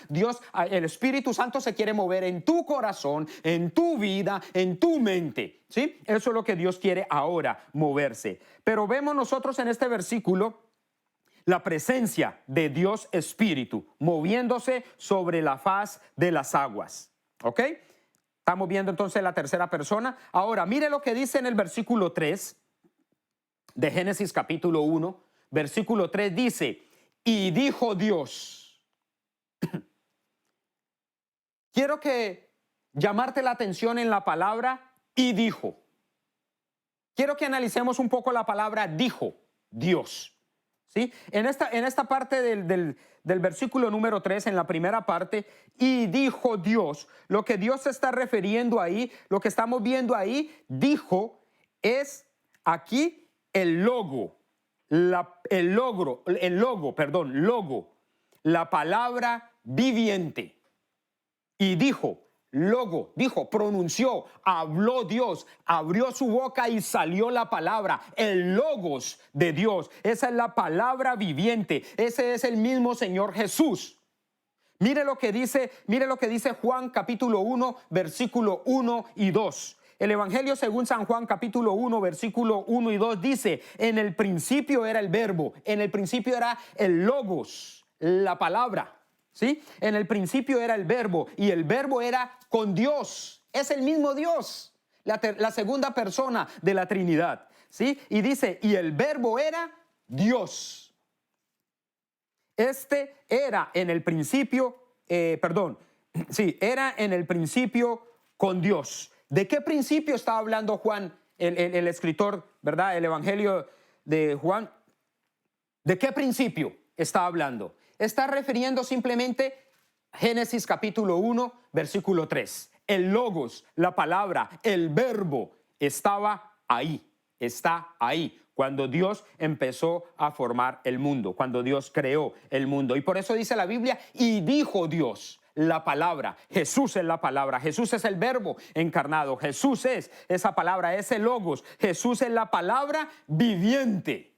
El Espíritu Santo se quiere mover en tu corazón, en tu vida, en tu mente. ¿Sí? Eso es lo que Dios quiere ahora, moverse. Pero vemos nosotros en este versículo la presencia de Dios Espíritu moviéndose sobre la faz de las aguas. ¿Ok? Estamos viendo entonces la tercera persona. Ahora, mire lo que dice en el versículo 3 de Génesis capítulo 1. Versículo 3 dice, y dijo Dios. Quiero que llamarte la atención en la palabra y dijo. Quiero que analicemos un poco la palabra dijo, Dios. ¿Sí? En esta parte del versículo número 3, en la primera parte, y dijo Dios, lo que Dios se está refiriendo ahí, lo que estamos viendo ahí, dijo, es aquí el logo, logo, la palabra viviente. Y dijo, logo, dijo, pronunció, habló Dios, abrió su boca y salió la palabra, el logos de Dios. Esa es la palabra viviente. Ese es el mismo Señor Jesús. Mire lo que dice Juan capítulo 1, versículo 1 y 2. El Evangelio según San Juan capítulo 1, versículo 1 y 2 dice, en el principio era el verbo, en el principio era el logos, la palabra. ¿Sí? En el principio era el verbo y el verbo era con Dios. Es el mismo Dios, la segunda persona de la Trinidad. ¿Sí? Y dice, y el verbo era Dios. Este era en el principio, era en el principio con Dios. ¿De qué principio estaba hablando Juan, el escritor, verdad? El Evangelio de Juan. ¿De qué principio está hablando? Está refiriendo simplemente Génesis capítulo 1, versículo 3. El logos, la palabra, el verbo estaba ahí, está ahí. Cuando Dios empezó a formar el mundo, cuando Dios creó el mundo. Y por eso dice la Biblia, y dijo Dios, la palabra. Jesús es la palabra, Jesús es el verbo encarnado, Jesús es esa palabra, ese logos, Jesús es la palabra viviente.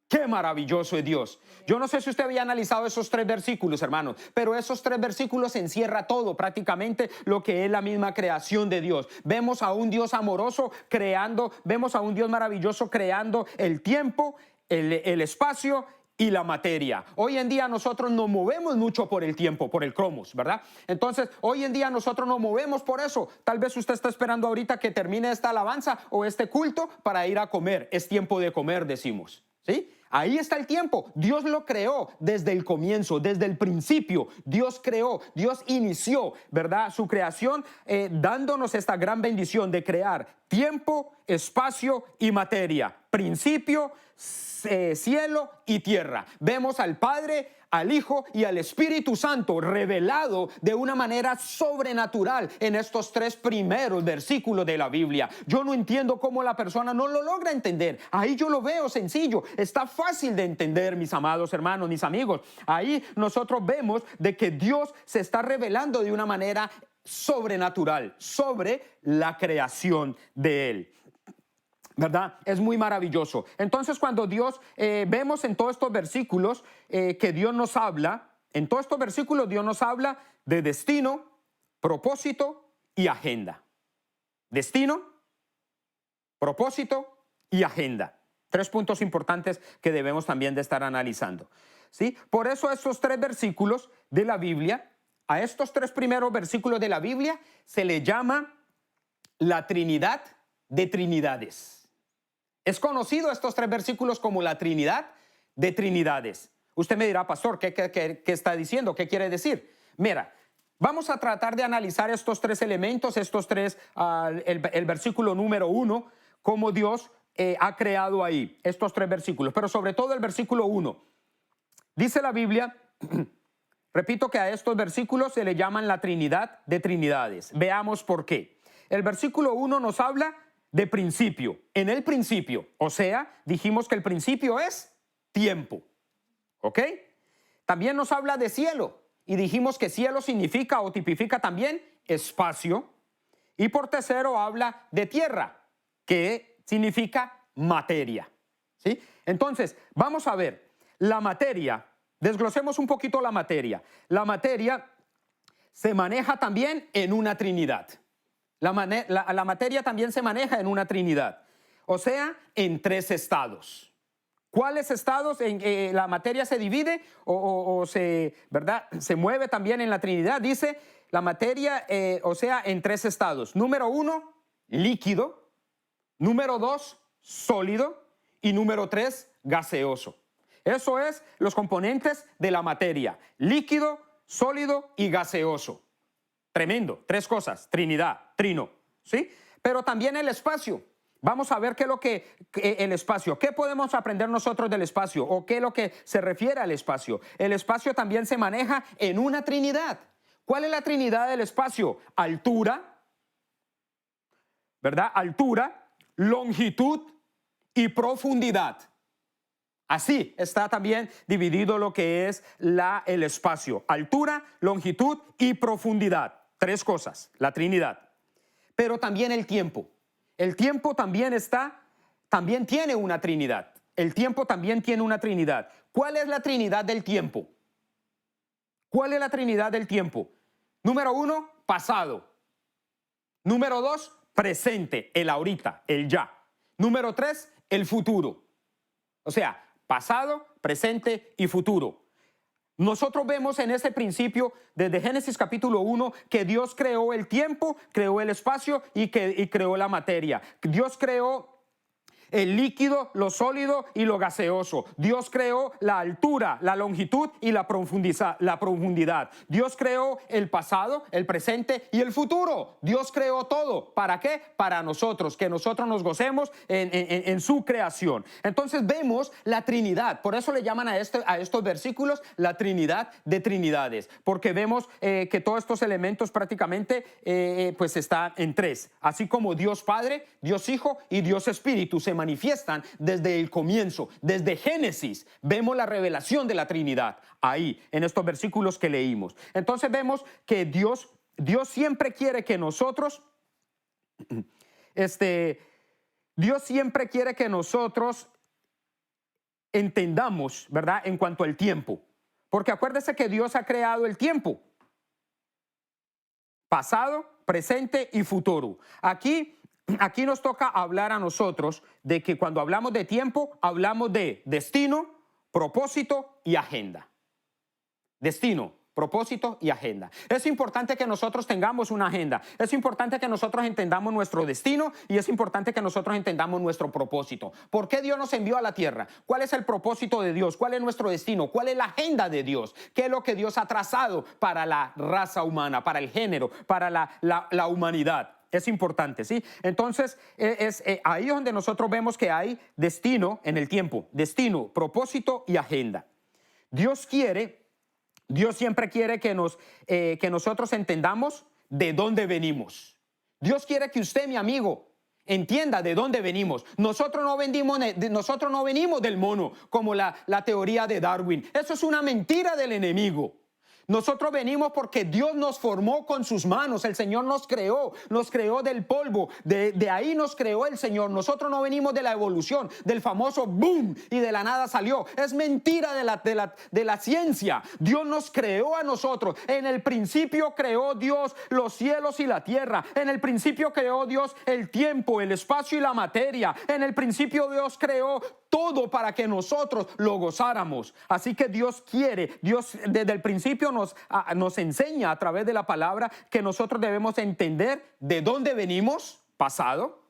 ¡Qué maravilloso es Dios! Yo no sé si usted había analizado esos 3 versículos, hermanos, pero esos 3 versículos encierra todo, prácticamente lo que es la misma creación de Dios. Vemos a un Dios amoroso creando, vemos a un Dios maravilloso creando el tiempo, el espacio y la materia. Hoy en día nosotros nos movemos mucho por el tiempo, por el cromos, ¿verdad? Entonces, hoy en día nosotros nos movemos por eso. Tal vez usted está esperando ahorita que termine esta alabanza o este culto para ir a comer. Es tiempo de comer, decimos. ¿Sí? Ahí está el tiempo. Dios lo creó desde el comienzo, desde el principio. Dios creó, Dios inició, ¿verdad? Su creación dándonos esta gran bendición de crear tiempo, espacio y materia. Principio, cielo y tierra. Vemos al Padre, al Hijo y al Espíritu Santo revelado de una manera sobrenatural en estos 3 primeros versículos de la Biblia. Yo no entiendo cómo la persona no lo logra entender. Ahí yo lo veo sencillo, está fácil de entender, mis amados hermanos, mis amigos. Ahí nosotros vemos de que Dios se está revelando de una manera sobrenatural sobre la creación de Él. ¿Verdad? Es muy maravilloso. Entonces, cuando Dios, vemos en todos estos versículos que Dios nos habla, en todos estos versículos Dios nos habla de destino, propósito y agenda. Destino, propósito y agenda. 3 puntos importantes que debemos también de estar analizando. ¿Sí? Por eso estos 3 versículos de la Biblia, a estos 3 primeros versículos de la Biblia, se le llama la Trinidad de Trinidades. Es conocido estos 3 versículos como la Trinidad de Trinidades. Usted me dirá, pastor, ¿qué está diciendo? ¿Qué quiere decir? Mira, vamos a tratar de analizar estos 3 elementos, el versículo número 1, cómo Dios ha creado ahí, estos 3 versículos, pero sobre todo el versículo 1. Dice la Biblia, repito que a estos versículos se le llaman la Trinidad de Trinidades. Veamos por qué. El versículo 1 nos habla de principio, en el principio, o sea, dijimos que el principio es tiempo, ¿ok? También nos habla de cielo, y dijimos que cielo significa o tipifica también espacio. Y por tercero habla de tierra, que significa materia. ¿Sí? Entonces, vamos a ver, la materia, desglosemos un poquito la materia. La materia se maneja también en una trinidad. La materia también se maneja en una trinidad, o sea, en tres estados. ¿Cuáles estados en que la materia se divide ¿verdad? Se mueve también en la Trinidad? Dice la materia, o sea, en tres estados. Número 1, líquido. Número 2, sólido. Y número 3, gaseoso. Eso es los componentes de la materia. Líquido, sólido y gaseoso. Tremendo. Tres cosas. Trinidad, trino. ¿Sí? Pero también el espacio. Vamos a ver qué es lo que el espacio, qué podemos aprender nosotros del espacio o qué es lo que se refiere al espacio. El espacio también se maneja en una trinidad. ¿Cuál es la trinidad del espacio? Altura, ¿verdad? Altura, longitud y profundidad. Así está también dividido lo que es el espacio. Altura, longitud y profundidad. Tres cosas, la trinidad. Pero también el tiempo. El tiempo también tiene una trinidad. El tiempo también tiene una trinidad. ¿Cuál es la trinidad del tiempo? ¿Cuál es la trinidad del tiempo? Número 1, pasado. Número 2, presente, el ahorita, el ya. Número 3, el futuro. O sea, pasado, presente y futuro. Nosotros vemos en ese principio, desde Génesis capítulo 1, que Dios creó el tiempo, creó el espacio y creó la materia. Dios creó el líquido, lo sólido y lo gaseoso. Dios creó la altura, la longitud y la profundidad. Dios creó el pasado, el presente y el futuro. Dios creó todo. ¿Para qué? Para nosotros, que nosotros nos gocemos en su creación. Entonces vemos la Trinidad. Por eso le llaman a estos versículos la Trinidad de Trinidades. Porque vemos que todos estos elementos prácticamente pues están en tres. Así como Dios Padre, Dios Hijo y Dios Espíritu se manifiestan desde el comienzo, desde Génesis. Vemos la revelación de la Trinidad ahí, en estos versículos que leímos. Entonces vemos que Dios siempre quiere que nosotros, Dios siempre quiere que nosotros entendamos, ¿verdad?, en cuanto al tiempo. Porque acuérdese que Dios ha creado el tiempo. Pasado, presente y futuro. Aquí nos toca hablar a nosotros de que cuando hablamos de tiempo, hablamos de destino, propósito y agenda. Destino, propósito y agenda. Es importante que nosotros tengamos una agenda. Es importante que nosotros entendamos nuestro destino y es importante que nosotros entendamos nuestro propósito. ¿Por qué Dios nos envió a la tierra? ¿Cuál es el propósito de Dios? ¿Cuál es nuestro destino? ¿Cuál es la agenda de Dios? ¿Qué es lo que Dios ha trazado para la raza humana, para el género, para la humanidad? Es importante, ¿sí? Entonces, es ahí donde nosotros vemos que hay destino en el tiempo. Destino, propósito y agenda. Dios siempre quiere que nosotros entendamos de dónde venimos. Dios quiere que usted, mi amigo, entienda de dónde venimos. Nosotros no venimos del mono, como la teoría de Darwin. Eso es una mentira del enemigo. Nosotros venimos porque Dios nos formó con sus manos. El Señor nos creó del polvo. De ahí nos creó el Señor. Nosotros no venimos de la evolución, del famoso boom y de la nada salió. Es mentira de la ciencia. Dios nos creó a nosotros. En el principio creó Dios los cielos y la tierra. En el principio creó Dios el tiempo, el espacio y la materia. En el principio Dios creó todo para que nosotros lo gozáramos. Así que Dios desde el principio nos enseña a través de la palabra que nosotros debemos entender de dónde venimos, pasado,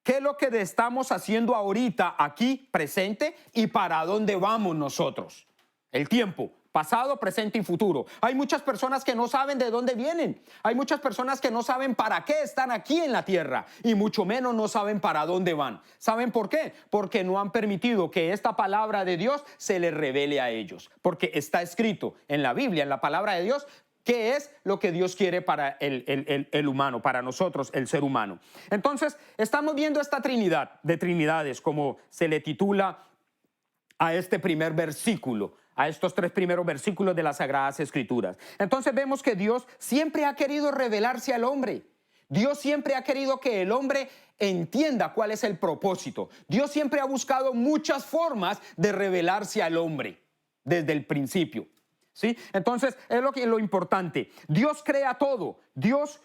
qué es lo que estamos haciendo ahorita aquí, presente, y para dónde vamos nosotros. El tiempo. Pasado, presente y futuro. Hay muchas personas que no saben de dónde vienen. Hay muchas personas que no saben para qué están aquí en la tierra y mucho menos no saben para dónde van. ¿Saben por qué? Porque no han permitido que esta palabra de Dios se les revele a ellos. Porque está escrito en la Biblia, en la palabra de Dios, qué es lo que Dios quiere para el humano, para nosotros, el ser humano. Entonces, estamos viendo esta Trinidad de Trinidades, como se le titula a este primer versículo. a estos 3 primeros versículos de las Sagradas Escrituras. Entonces vemos que Dios siempre ha querido revelarse al hombre. Dios siempre ha querido que el hombre entienda cuál es el propósito. Dios siempre ha buscado muchas formas de revelarse al hombre desde el principio. ¿Sí? Entonces es lo importante. Dios crea todo. Dios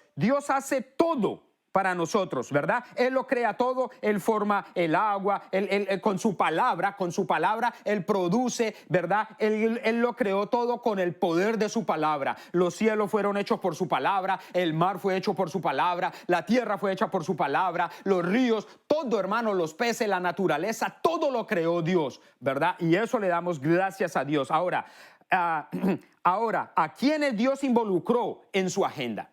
hace todo para nosotros, ¿verdad? Él lo crea todo, Él forma el agua, él con su palabra, Él produce, ¿verdad? Él lo creó todo con el poder de su palabra. Los cielos fueron hechos por su palabra, el mar fue hecho por su palabra, la tierra fue hecha por su palabra, los ríos, todo, hermano, los peces, la naturaleza, todo lo creó Dios, ¿verdad? Y eso le damos gracias a Dios. Ahora, ¿a quiénes Dios involucró en su agenda?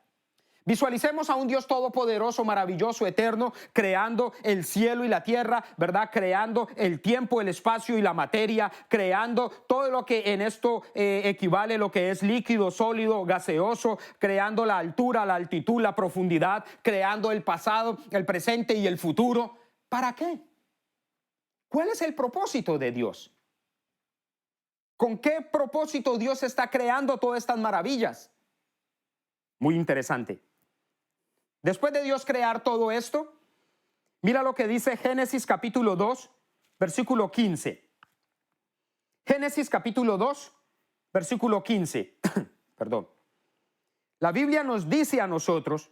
Visualicemos a un Dios todopoderoso, maravilloso, eterno, creando el cielo y la tierra, ¿verdad? Creando el tiempo, el espacio y la materia, creando todo lo que en esto equivale lo que es líquido, sólido, gaseoso, creando la altura, la altitud, la profundidad, creando el pasado, el presente y el futuro. ¿Para qué? ¿Cuál es el propósito de Dios? ¿Con qué propósito Dios está creando todas estas maravillas? Muy interesante. Después de Dios crear todo esto, mira lo que dice Génesis capítulo 2, versículo 15. Génesis capítulo 2, versículo 15. Perdón. La Biblia nos dice a nosotros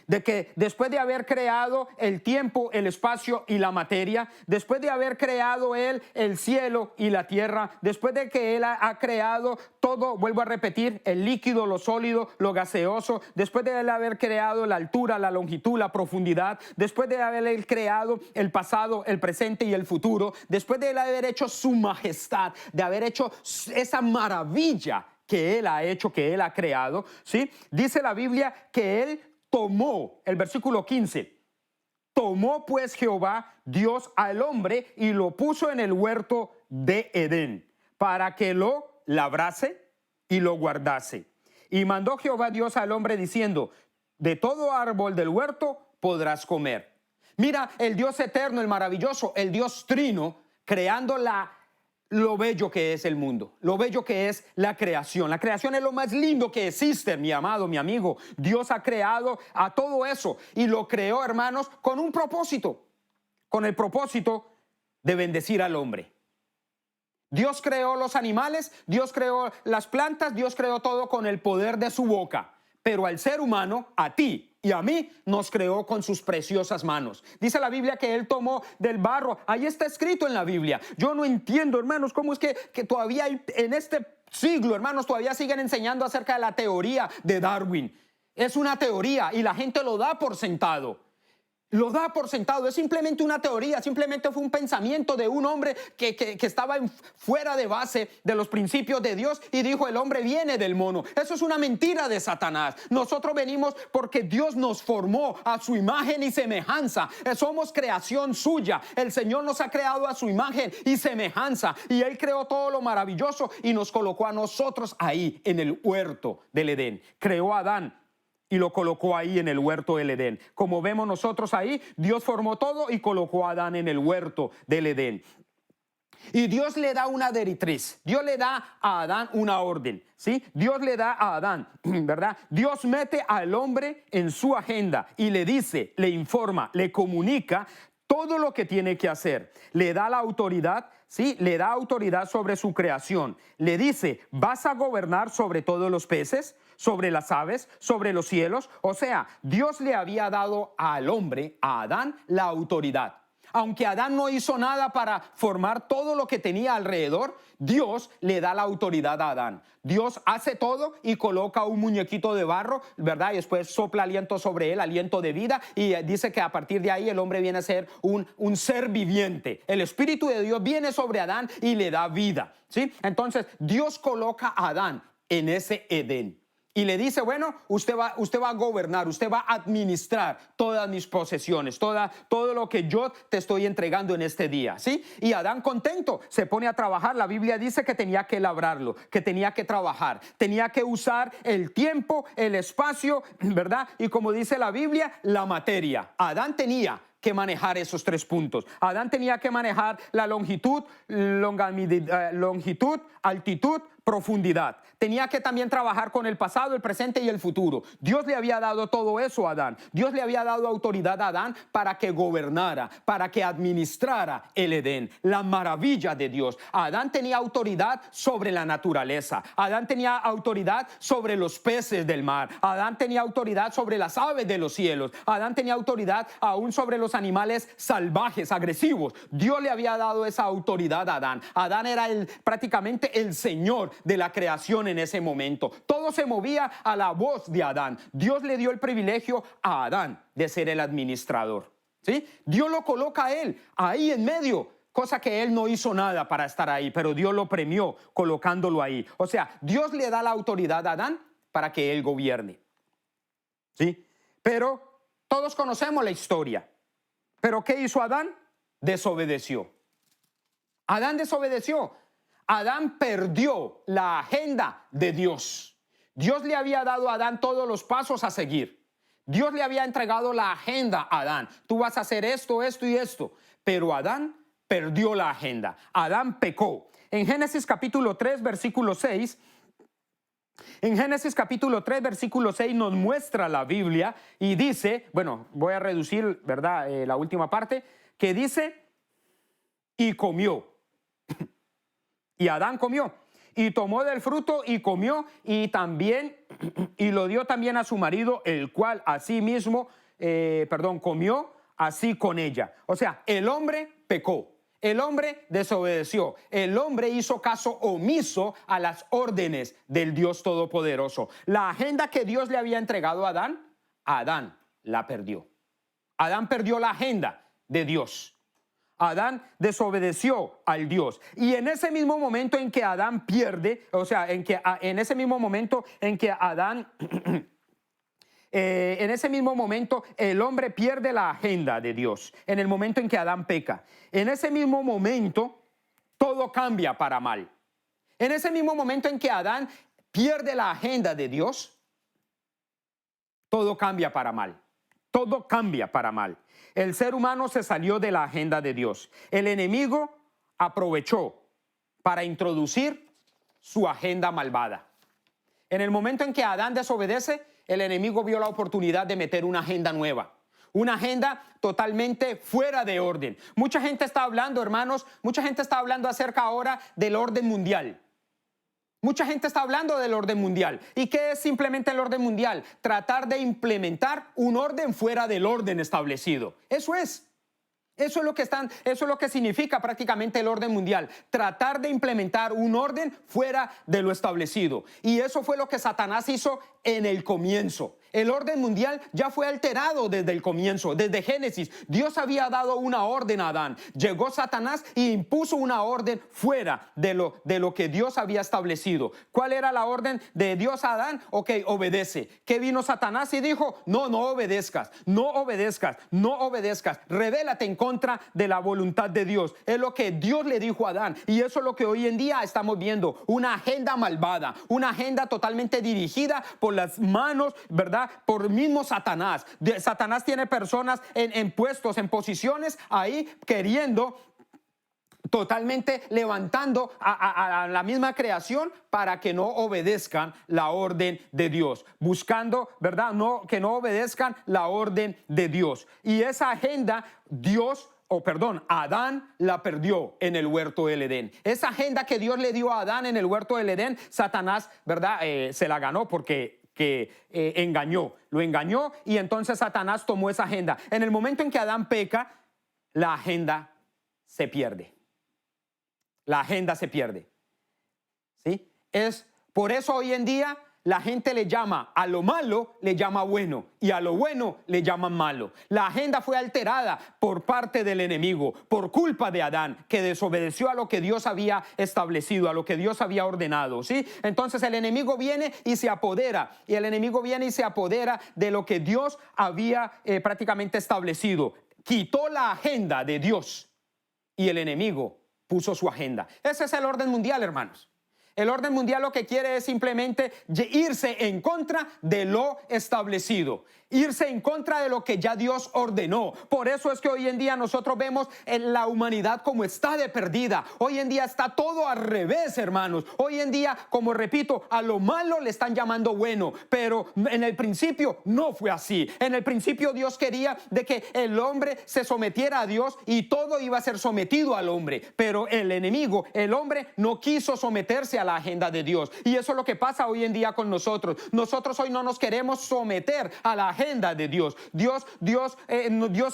de que después de haber creado el tiempo, el espacio y la materia, después de haber creado Él el cielo y la tierra, después de que Él ha creado todo, vuelvo a repetir, el líquido, lo sólido, lo gaseoso, después de Él haber creado la altura, la longitud, la profundidad, después de haber creado el pasado, el presente y el futuro, después de Él haber hecho su majestad, de haber hecho esa maravilla que Él ha hecho, que Él ha creado, ¿sí? Dice la Biblia que Él tomó, el versículo 15, tomó pues Jehová Dios al hombre y lo puso en el huerto de Edén para que lo labrase y lo guardase. Y mandó Jehová Dios al hombre diciendo, de todo árbol del huerto podrás comer. Mira, el Dios eterno, el maravilloso, el Dios trino, creando lo bello que es el mundo, lo bello que es la creación. La creación es lo más lindo que existe, mi amado, mi amigo. Dios ha creado a todo eso y lo creó, hermanos, con un propósito, con el propósito de bendecir al hombre. Dios creó los animales, Dios creó las plantas, Dios creó todo con el poder de su boca. Pero al ser humano, a ti y a mí, nos creó con sus preciosas manos. Dice la Biblia que Él tomó del barro. Ahí está escrito en la Biblia. Yo no entiendo, hermanos, cómo es que todavía en este siglo, hermanos, todavía siguen enseñando acerca de la teoría de Darwin. Es una teoría y la gente lo da por sentado. Lo da por sentado, es simplemente una teoría, simplemente fue un pensamiento de un hombre que estaba fuera de base de los principios de Dios y dijo el hombre viene del mono. Eso es una mentira de Satanás. Nosotros venimos porque Dios nos formó a su imagen y semejanza. Somos creación suya. El Señor nos ha creado a su imagen y semejanza y Él creó todo lo maravilloso y nos colocó a nosotros ahí en el huerto del Edén. Creó a Adán y lo colocó ahí en el huerto del Edén. Como vemos nosotros ahí, Dios formó todo y colocó a Adán en el huerto del Edén. Y Dios le da una directriz. Dios le da a Adán una orden, ¿sí? Dios le da a Adán, ¿verdad? Dios mete al hombre en su agenda y le dice, le informa, le comunica todo lo que tiene que hacer. Le da la autoridad, ¿sí? Le da autoridad sobre su creación. Le dice, vas a gobernar sobre todos los peces, sobre las aves, sobre los cielos. O sea, Dios le había dado al hombre, a Adán, la autoridad. Aunque Adán no hizo nada para formar todo lo que tenía alrededor, Dios le da la autoridad a Adán. Dios hace todo y coloca un muñequito de barro, ¿verdad? Y después sopla aliento sobre él, aliento de vida, y dice que a partir de ahí el hombre viene a ser un ser viviente. El Espíritu de Dios viene sobre Adán y le da vida, ¿sí? Entonces, Dios coloca a Adán en ese Edén. Y le dice, bueno, usted va a gobernar, usted va a administrar todas mis posesiones, todo lo que yo te estoy entregando en este día, ¿sí? Y Adán contento se pone a trabajar. La Biblia dice que tenía que labrarlo, que tenía que trabajar, tenía que usar el tiempo, el espacio, ¿verdad? Y como dice la Biblia, la materia. Adán tenía que manejar esos 3 puntos. Adán tenía que manejar la longitud, altitud, profundidad. Tenía que también trabajar con el pasado, el presente y el futuro. Dios le había dado todo eso a Adán. Dios le había dado autoridad a Adán para que gobernara, para que administrara el Edén, la maravilla de Dios. Adán tenía autoridad sobre la naturaleza. Adán tenía autoridad sobre los peces del mar. Adán tenía autoridad sobre las aves de los cielos. Adán tenía autoridad aún sobre los animales salvajes, agresivos. Dios le había dado esa autoridad a Adán. Adán era prácticamente el Señor de la creación en ese momento. Todo se movía a la voz de Adán. Dios le dio el privilegio a Adán de ser el administrador, ¿sí? Dios lo coloca a él ahí en medio, cosa que él no hizo nada para estar ahí, pero Dios lo premió colocándolo ahí. O sea, Dios le da la autoridad a Adán para que él gobierne, ¿sí? Pero todos conocemos la historia. ¿Pero qué hizo Adán? Desobedeció. Adán desobedeció. Adán perdió la agenda de Dios. Dios le había dado a Adán todos los pasos a seguir. Dios le había entregado la agenda a Adán. Tú vas a hacer esto, esto y esto. Pero Adán perdió la agenda. Adán pecó. En Génesis capítulo 3, versículo 6, nos muestra la Biblia y dice, bueno, voy a reducir, ¿verdad? La última parte, que dice, y comió. Y Adán comió, y tomó del fruto y comió, y también, y lo dio también a su marido, el cual asimismo, comió así con ella. O sea, el hombre pecó, el hombre desobedeció, el hombre hizo caso omiso a las órdenes del Dios Todopoderoso. La agenda que Dios le había entregado a Adán la perdió. Adán perdió la agenda de Dios. Adán desobedeció al Dios. Y en ese mismo momento en que Adán pierde, o sea, en ese mismo momento el hombre pierde la agenda de Dios. En el momento en que Adán peca. En ese mismo momento todo cambia para mal. En ese mismo momento en que Adán pierde la agenda de Dios, todo cambia para mal. Todo cambia para mal. El ser humano se salió de la agenda de Dios. El enemigo aprovechó para introducir su agenda malvada. En el momento en que Adán desobedece, el enemigo vio la oportunidad de meter una agenda nueva. Una agenda totalmente fuera de orden. Mucha gente está hablando, hermanos, acerca ahora del orden mundial. Mucha gente está hablando del orden mundial. ¿Y qué es simplemente el orden mundial? Tratar de implementar un orden fuera del orden establecido. Eso es lo que significa prácticamente el orden mundial. Tratar de implementar un orden fuera de lo establecido. Y eso fue lo que Satanás hizo en el comienzo. El orden mundial ya fue alterado desde el comienzo, desde Génesis. Dios había dado una orden a Adán. Llegó Satanás e impuso una orden fuera de lo que Dios había establecido. ¿Cuál era la orden de Dios a Adán? Ok, obedece. ¿Qué vino Satanás y dijo? No obedezcas, no obedezcas, no obedezcas. Rebélate en contra de la voluntad de Dios. Es lo que Dios le dijo a Adán. Y eso es lo que hoy en día estamos viendo. Una agenda malvada, una agenda totalmente dirigida por las manos, ¿verdad? Por mismo Satanás. Satanás tiene personas en puestos, en posiciones ahí queriendo, totalmente levantando a la misma creación para que no obedezcan la orden de Dios. Buscando, ¿verdad? Que no obedezcan la orden de Dios. Y esa agenda Adán la perdió en el huerto del Edén. Esa agenda que Dios le dio a Adán en el huerto del Edén, Satanás, ¿verdad? Se la ganó porque lo engañó y entonces Satanás tomó esa agenda. En el momento en que Adán peca, la agenda se pierde. La agenda se pierde. ¿Sí? Es por eso hoy en día la gente le llama a lo malo, le llama bueno, y a lo bueno le llaman malo. La agenda fue alterada por parte del enemigo, por culpa de Adán, que desobedeció a lo que Dios había establecido, a lo que Dios había ordenado, ¿sí? Entonces el enemigo viene y se apodera, de lo que Dios había prácticamente establecido. Quitó la agenda de Dios y el enemigo puso su agenda. Ese es el orden mundial, hermanos. El orden mundial lo que quiere es simplemente irse en contra de lo establecido, irse en contra de lo que ya Dios ordenó. Por eso es que hoy en día nosotros vemos la humanidad como está de perdida. Hoy en día está todo al revés, hermanos. Hoy en día, como repito, a lo malo le están llamando bueno, pero en el principio no fue así. En el principio Dios quería de que el hombre se sometiera a Dios y todo iba a ser sometido al hombre, pero el enemigo, el hombre, no quiso someterse a la agenda de Dios. Y eso es lo que pasa hoy en día con nosotros. Nosotros hoy no nos queremos someter a la agenda de Dios. Dios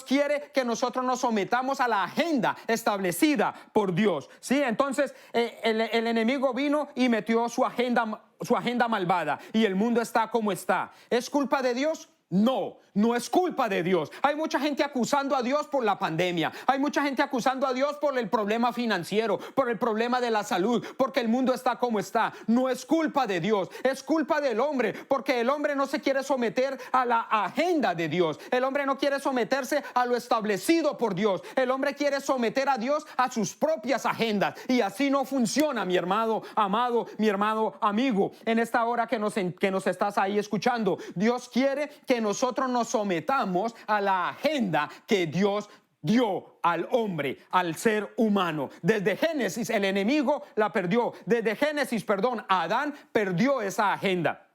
quiere que nosotros nos sometamos a la agenda establecida por Dios. ¿Sí? Entonces el enemigo vino y metió su agenda malvada y el mundo está como está. ¿Es culpa de Dios? No, no es culpa de Dios. Hay mucha gente acusando a Dios por la pandemia. Hay mucha gente acusando a Dios por el problema financiero, por el problema de la salud, porque el mundo está como está. No es culpa de Dios, es culpa del hombre, porque el hombre no se quiere someter a la agenda de Dios. El hombre no quiere someterse a lo establecido por Dios. El hombre quiere someter a Dios a sus propias agendas. Y así no funciona, mi hermano amado, mi hermano amigo. En esta hora que nos estás ahí escuchando, Dios quiere que nosotros nos sometamos a la agenda que Dios dio al hombre, al ser humano. Desde Génesis el enemigo la perdió. Desde Génesis, Adán perdió esa agenda.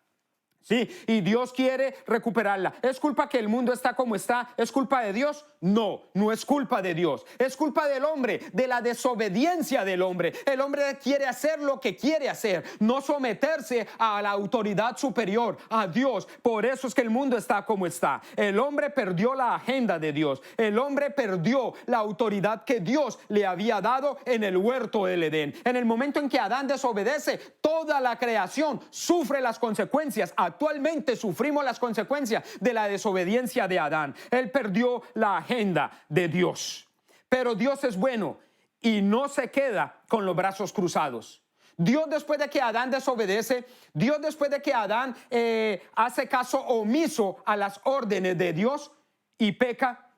Sí, y Dios quiere recuperarla. ¿Es culpa que el mundo está como está? ¿Es culpa de Dios? No, no es culpa de Dios. Es culpa del hombre, de la desobediencia del hombre. El hombre quiere hacer lo que quiere hacer, no someterse a la autoridad superior, a Dios. Por eso es que el mundo está como está. El hombre perdió la agenda de Dios. El hombre perdió la autoridad que Dios le había dado en el huerto del Edén. En el momento en que Adán desobedece, toda la creación sufre las consecuencias. Actualmente sufrimos las consecuencias de la desobediencia de Adán. Él perdió la agenda de Dios. Pero Dios es bueno y no se queda con los brazos cruzados. Dios, después de que Adán desobedece, Dios, después de que Adán hace caso omiso a las órdenes de Dios y peca,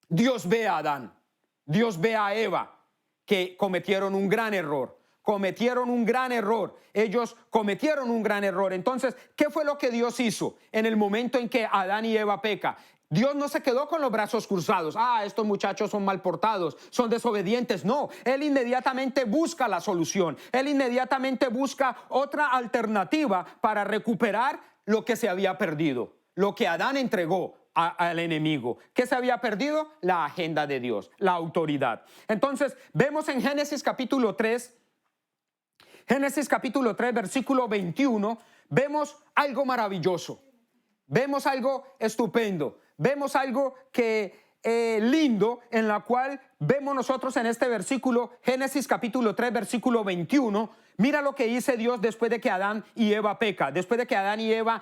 Dios ve a Adán, Dios ve a Eva, que cometieron un gran error. Ellos cometieron un gran error. Entonces, ¿qué fue lo que Dios hizo en el momento en que Adán y Eva pecan? Dios no se quedó con los brazos cruzados. Estos muchachos son mal portados, son desobedientes. No, Él inmediatamente busca la solución. Él inmediatamente busca otra alternativa para recuperar lo que se había perdido, lo que Adán entregó al enemigo. ¿Qué se había perdido? La agenda de Dios, la autoridad. Entonces, vemos en Génesis capítulo 3, versículo 21, vemos algo maravilloso, vemos algo estupendo, vemos algo lindo, en la cual vemos nosotros en este versículo, Génesis capítulo 3, versículo 21. Mira lo que dice Dios después de que Adán y Eva pecan, después de que Adán y Eva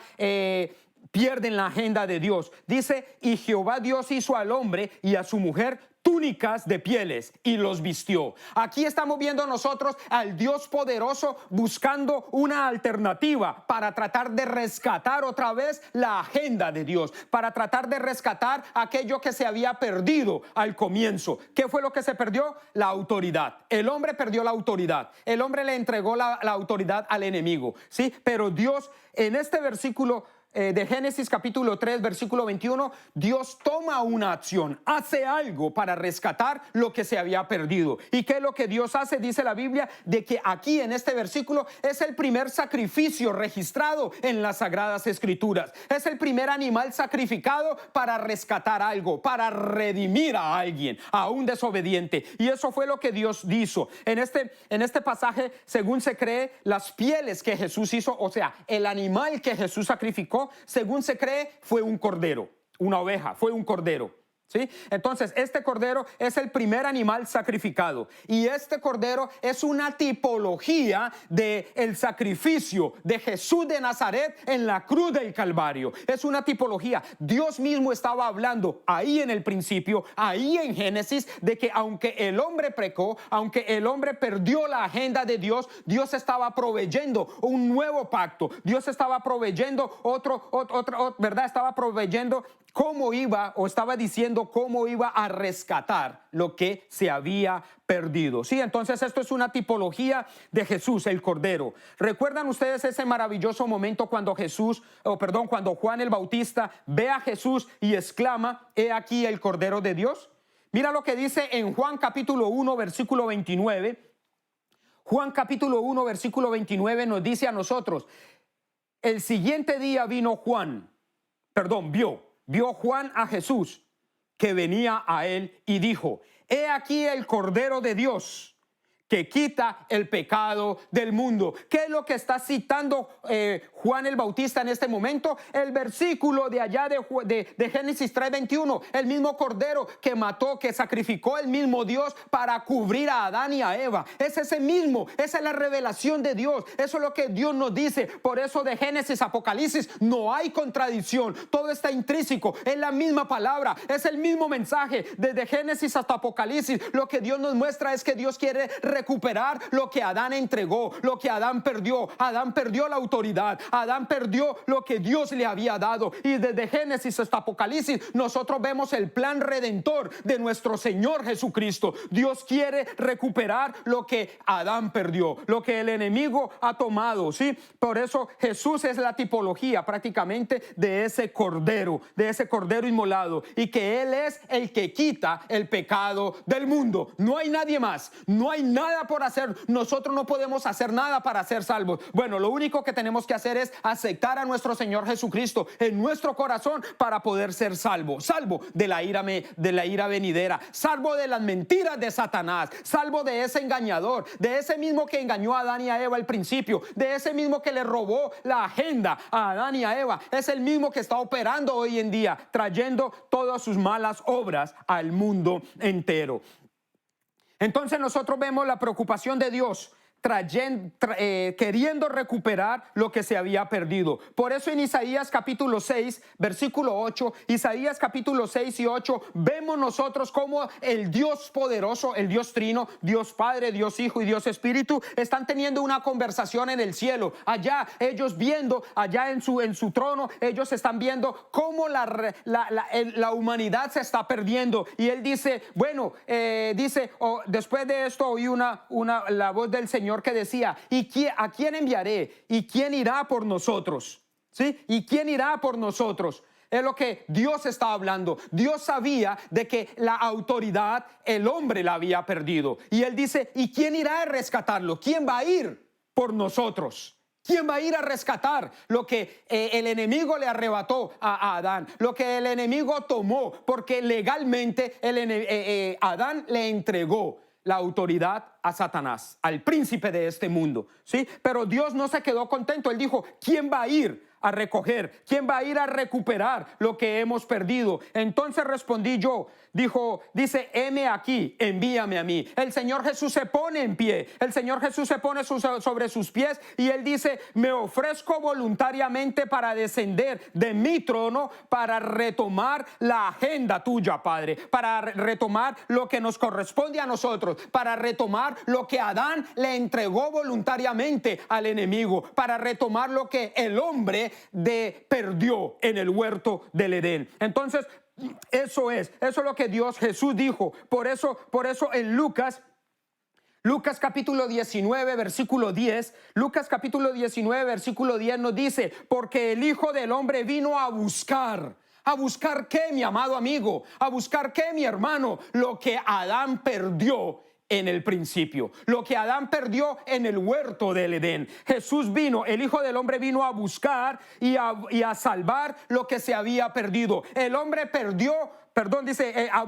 pierden la agenda de Dios. Dice: y Jehová Dios hizo al hombre y a su mujer túnicas de pieles y los vistió. Aquí estamos viendo nosotros al Dios poderoso buscando una alternativa para tratar de rescatar otra vez la agenda de Dios, para tratar de rescatar aquello que se había perdido al comienzo. ¿Qué fue lo que se perdió? La autoridad. El hombre perdió la autoridad. El hombre le entregó la autoridad al enemigo, ¿sí? Pero Dios, en este versículo de Génesis capítulo 3, versículo 21, Dios toma una acción, hace algo para rescatar lo que se había perdido. ¿Y qué es lo que Dios hace? Dice la Biblia de que aquí en este versículo es el primer sacrificio registrado en las Sagradas Escrituras. Es el primer animal sacrificado para rescatar algo, para redimir a alguien, a un desobediente. Y eso fue lo que Dios hizo. En este pasaje, según se cree, las pieles que Jesús hizo, o sea, el animal que Jesús sacrificó, según se cree, fue un cordero, una oveja, fue un cordero. ¿Sí? Entonces, este cordero es el primer animal sacrificado, y este cordero es una tipología del sacrificio de Jesús de Nazaret en la cruz del Calvario. Es una tipología. Dios mismo estaba hablando ahí en el principio, ahí en Génesis, de que aunque el hombre pecó, aunque el hombre perdió la agenda de Dios, Dios estaba proveyendo un nuevo pacto. Dios estaba proveyendo ¿verdad? Estaba proveyendo
cómo iba, o estaba diciendo cómo iba a rescatar lo que se había perdido. Sí, entonces esto es una tipología de Jesús, el Cordero. ¿Recuerdan ustedes ese maravilloso momento cuando cuando Juan el Bautista ve a Jesús y exclama: he aquí el Cordero de Dios? Mira lo que dice en Juan capítulo 1, versículo 29. Juan capítulo 1, versículo 29 nos dice a nosotros: el siguiente día vio Juan a Jesús que venía a él y dijo: he aquí el Cordero de Dios que quita el pecado del mundo. ¿Qué es lo que está citando Juan el Bautista en este momento? El versículo de allá de Génesis 3:21, el mismo Cordero que mató, que sacrificó el mismo Dios para cubrir a Adán y a Eva. Es ese mismo, esa es la revelación de Dios, eso es lo que Dios nos dice. Por eso de Génesis a Apocalipsis no hay contradicción, todo está intrínseco, es la misma palabra, es el mismo mensaje. Desde Génesis hasta Apocalipsis lo que Dios nos muestra es que Dios quiere recuperar lo que Adán entregó, lo que Adán perdió. Adán perdió la autoridad, Adán perdió lo que Dios le había dado. Y desde Génesis hasta Apocalipsis nosotros vemos el plan redentor de nuestro Señor Jesucristo. Dios quiere recuperar lo que Adán perdió, lo que el enemigo ha tomado, ¿sí? Por eso Jesús es la tipología prácticamente de ese cordero inmolado, y que Él es el que quita el pecado del mundo. No hay nadie más, no hay nada por hacer. Nosotros no podemos hacer nada para ser salvos. Bueno, lo único que tenemos que hacer es aceptar a nuestro Señor Jesucristo en nuestro corazón para poder ser salvo de la ira venidera, salvo de las mentiras de Satanás, salvo de ese engañador, de ese mismo que engañó a Adán y a Eva al principio, de ese mismo que le robó la agenda a Adán y a Eva. Es el mismo que está operando hoy en día, trayendo todas sus malas obras al mundo entero. Entonces nosotros vemos la preocupación de Dios queriendo recuperar lo que se había perdido. Por eso en Isaías capítulo 6, versículo 8, Isaías capítulo 6 y 8, vemos nosotros cómo el Dios poderoso, el Dios Trino, Dios Padre, Dios Hijo y Dios Espíritu, están teniendo una conversación en el cielo. Allá ellos viendo, allá en su trono, ellos están viendo cómo la humanidad se está perdiendo. Y él dice, después de esto oí la voz del Señor que decía: ¿y a quién enviaré? ¿Y quién irá por nosotros? ¿Sí? ¿Y quién irá por nosotros? Es lo que Dios está hablando. Dios sabía de que la autoridad, el hombre la había perdido. Y Él dice: ¿y quién irá a rescatarlo? ¿Quién va a ir por nosotros? ¿Quién va a ir a rescatar lo que el enemigo le arrebató a Adán? Lo que el enemigo tomó, porque legalmente Adán le entregó la autoridad a Satanás, al príncipe de este mundo, ¿sí? Pero Dios no se quedó contento. Él dijo: ¿quién va a ir a recoger? ¿Quién va a ir a recuperar lo que hemos perdido? Entonces respondí yo, dice: heme aquí, envíame a mí. El Señor Jesús se pone en pie, el Señor Jesús se pone sobre sus pies y Él dice: me ofrezco voluntariamente para descender de mi trono, para retomar la agenda tuya, Padre, para retomar lo que nos corresponde a nosotros, para retomar lo que Adán le entregó voluntariamente al enemigo, para retomar lo que el hombre perdió en el huerto del Edén. Entonces, eso es lo que Jesús dijo. Por eso en Lucas capítulo 19, versículo 10, Lucas capítulo 19, versículo 10 nos dice: porque el Hijo del Hombre vino a buscar. ¿A buscar qué, mi amado amigo? ¿A buscar qué, mi hermano? Lo que Adán perdió en el principio, lo que Adán perdió en el huerto del Edén. Jesús vino, el Hijo del Hombre vino a buscar y a salvar lo que se había perdido. El hombre a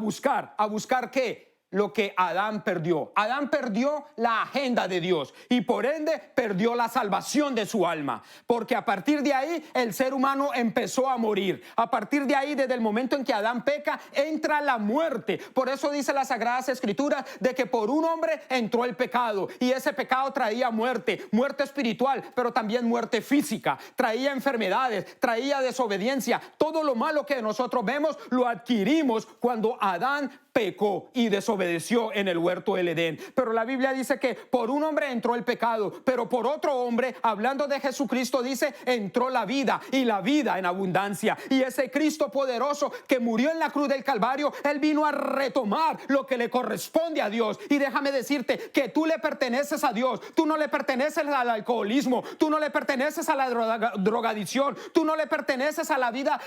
buscar ¿qué? Lo que Adán perdió. Adán perdió la agenda de Dios y por ende perdió la salvación de su alma, porque a partir de ahí el ser humano empezó a morir. A partir de ahí, desde el momento en que Adán peca, entra la muerte. Por eso dice las Sagradas Escrituras de que por un hombre entró el pecado, y ese pecado traía muerte espiritual, pero también muerte física, traía enfermedades, traía desobediencia. Todo lo malo que nosotros vemos lo adquirimos cuando Adán pecó y desobedeció en el huerto del Edén. Pero la Biblia dice que por un hombre entró el pecado, pero por otro hombre, hablando de Jesucristo, dice, entró la vida, y la vida en abundancia. Y ese Cristo poderoso que murió en la cruz del Calvario, Él vino a retomar lo que le corresponde a Dios. Y déjame decirte que tú le perteneces a Dios. Tú no le perteneces al alcoholismo, tú no le perteneces a la drogadicción, tú no le perteneces a la vida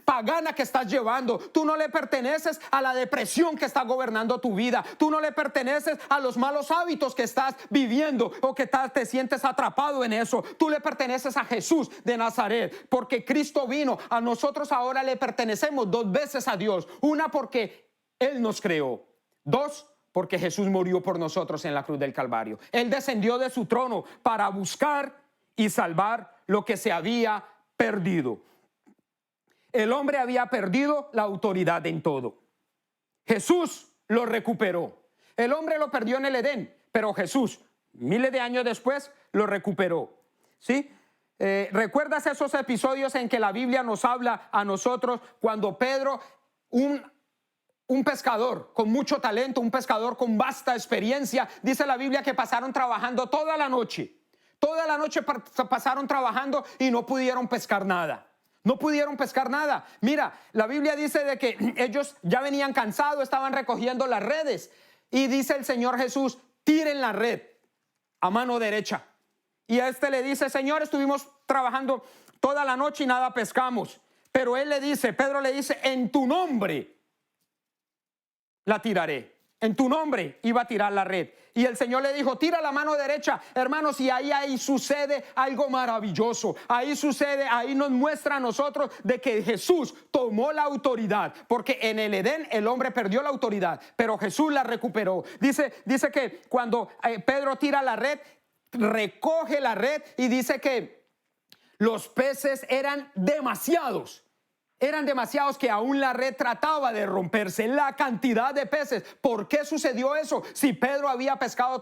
pagana que estás llevando, tú no le perteneces a la depresión que está gobernando tu vida, tú no le perteneces a los malos hábitos que estás viviendo o que te sientes atrapado en eso. Tú le perteneces a Jesús de Nazaret, porque Cristo vino. A nosotros ahora le pertenecemos dos veces a Dios. Una, porque Él nos creó. Dos, porque Jesús murió por nosotros en la cruz del Calvario. Él descendió de su trono para buscar y salvar lo que se había perdido. El hombre había perdido la autoridad en todo. Jesús lo recuperó. El hombre lo perdió en el Edén, pero Jesús, miles de años después, lo recuperó. ¿Sí? ¿Recuerdas esos episodios en que la Biblia nos habla a nosotros cuando Pedro, un pescador con mucho talento, un pescador con vasta experiencia, dice la Biblia que pasaron trabajando toda la noche? Toda la noche pasaron trabajando y no pudieron pescar nada. No pudieron pescar nada. Mira, la Biblia dice de que ellos ya venían cansados, estaban recogiendo las redes. Y dice el Señor Jesús, tiren la red a mano derecha. Y a este le dice, Señor, estuvimos trabajando toda la noche y nada pescamos. Pero él le dice, Pedro le dice, en tu nombre la tiraré. En tu nombre iba a tirar la red. Y el Señor le dijo, tira la mano derecha. Hermanos, y ahí sucede algo maravilloso. Ahí nos muestra a nosotros de que Jesús tomó la autoridad. Porque en el Edén el hombre perdió la autoridad, pero Jesús la recuperó. Dice que cuando Pedro tira la red, recoge la red y dice que los peces eran demasiados. Eran demasiados que aún la red trataba de romperse. La cantidad de peces. ¿Por qué sucedió eso? Si Pedro había pescado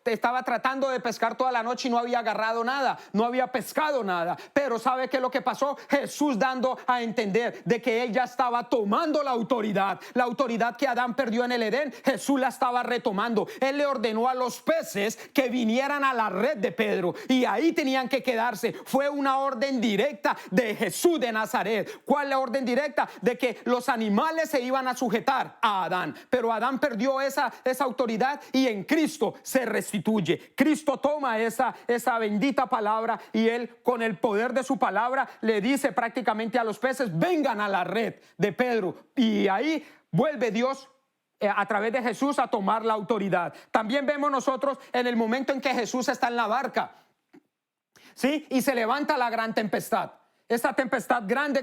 estaba tratando de pescar toda la noche y no había agarrado nada, no había pescado nada. Pero ¿sabe qué es lo que pasó? Jesús dando a entender de que él ya estaba tomando la autoridad que Adán perdió en el Edén. Jesús la estaba retomando. Él le ordenó a los peces que vinieran a la red de Pedro y ahí tenían que quedarse. Fue una orden directa de Jesús de Nazaret. ¿Cuál es la orden directa? De que los animales se iban a sujetar a Adán, pero Adán perdió esa autoridad y en Cristo se restituye. Cristo toma esa bendita palabra y él con el poder de su palabra le dice prácticamente a los peces, vengan a la red de Pedro, y ahí vuelve Dios a través de Jesús a tomar la autoridad. También vemos nosotros en el momento en que Jesús está en la barca, ¿sí? Y se levanta la gran tempestad. Esa tempestad grande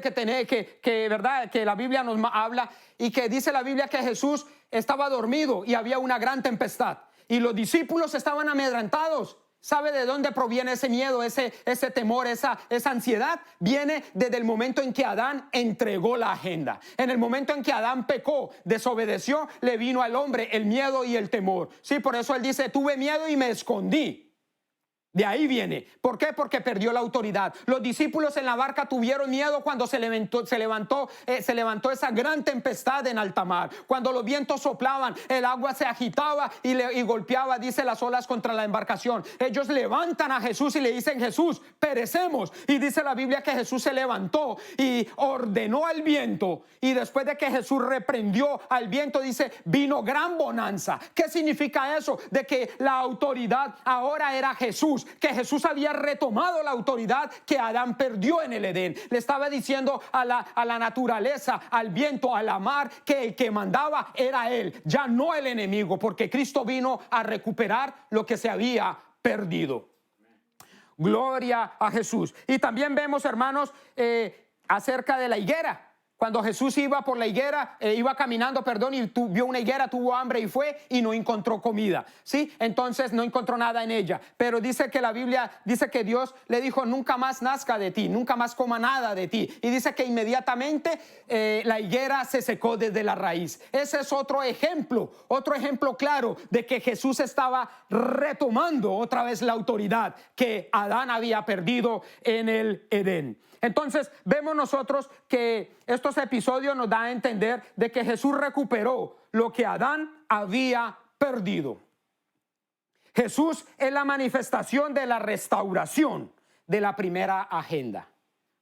¿verdad? Que la Biblia nos habla, y que dice la Biblia que Jesús estaba dormido y había una gran tempestad y los discípulos estaban amedrentados. ¿Sabe de dónde proviene ese miedo, ese temor, esa ansiedad? Viene desde el momento en que Adán entregó la agenda. En el momento en que Adán pecó, desobedeció, le vino al hombre el miedo y el temor. Sí, por eso él dice, tuve miedo y me escondí. De ahí viene. ¿Por qué? Porque perdió la autoridad. Los discípulos en la barca tuvieron miedo cuando se levantó esa gran tempestad en alta mar. Cuando los vientos soplaban, el agua se agitaba y golpeaba, dice, las olas contra la embarcación. Ellos levantan a Jesús y le dicen, Jesús, perecemos. Y dice la Biblia que Jesús se levantó y ordenó al viento. Y después de que Jesús reprendió al viento, dice, vino gran bonanza. ¿Qué significa eso? De que la autoridad ahora era Jesús. Que Jesús había retomado la autoridad que Adán perdió en el Edén. Le estaba diciendo a la naturaleza, al viento, a la mar, que el que mandaba era Él, ya no el enemigo, porque Cristo vino a recuperar lo que se había perdido. Gloria a Jesús. Y también vemos, hermanos, acerca de la higuera. Cuando Jesús iba por la higuera, iba caminando, y vio una higuera, tuvo hambre y fue y no encontró comida, ¿sí? Entonces no encontró nada en ella. Pero dice que la Biblia dice que Dios le dijo, nunca más nazca de ti, nunca más coma nada de ti. Y dice que inmediatamente la higuera se secó desde la raíz. Ese es otro ejemplo claro de que Jesús estaba retomando otra vez la autoridad que Adán había perdido en el Edén. Entonces vemos nosotros que esto estos episodios nos da a entender de que Jesús recuperó lo que Adán había perdido. Jesús es la manifestación de la restauración de la primera agenda.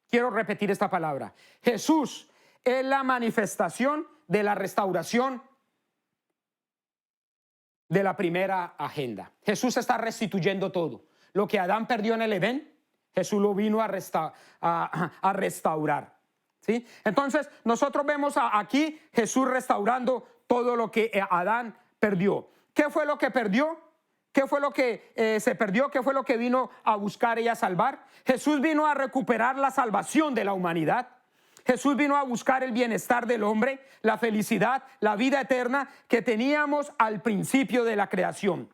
Quiero repetir esta palabra. Jesús es la manifestación de la restauración de la primera agenda. Jesús está restituyendo todo. Lo que Adán perdió en el Edén, Jesús lo vino a restaurar. ¿Sí? Entonces, nosotros vemos aquí Jesús restaurando todo lo que Adán perdió. ¿Qué fue lo que perdió? ¿Qué fue lo que se perdió? ¿Qué fue lo que vino a buscar y a salvar? Jesús vino a recuperar la salvación de la humanidad. Jesús vino a buscar el bienestar del hombre, la felicidad, la vida eterna que teníamos al principio de la creación.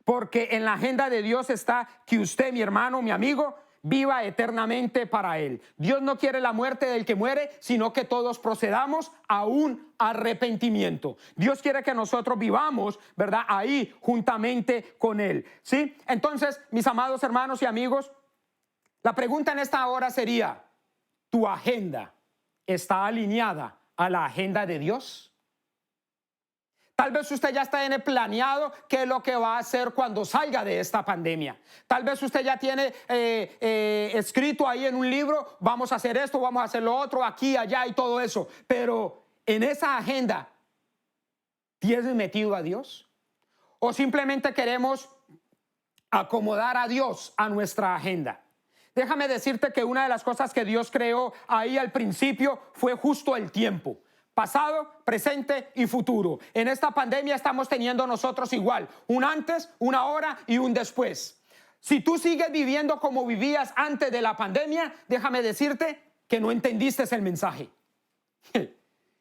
Porque en la agenda de Dios está que usted, mi hermano, mi amigo, viva eternamente para Él. Dios no quiere la muerte del que muere, sino que todos procedamos a un arrepentimiento. Dios quiere que nosotros vivamos, ¿verdad? Ahí juntamente con Él, ¿sí? Entonces, mis amados hermanos y amigos, la pregunta en esta hora sería, ¿tu agenda está alineada a la agenda de Dios? Tal vez usted ya está planeado qué es lo que va a hacer cuando salga de esta pandemia. Tal vez usted ya tiene escrito ahí en un libro, vamos a hacer esto, vamos a hacer lo otro, aquí, allá y todo eso. Pero en esa agenda, ¿tienes metido a Dios? ¿O simplemente queremos acomodar a Dios a nuestra agenda? Déjame decirte que una de las cosas que Dios creó ahí al principio fue justo el tiempo. Pasado, presente y futuro. En esta pandemia estamos teniendo nosotros igual, un antes, una ahora y un después. Si tú sigues viviendo como vivías antes de la pandemia, déjame decirte que no entendiste el mensaje.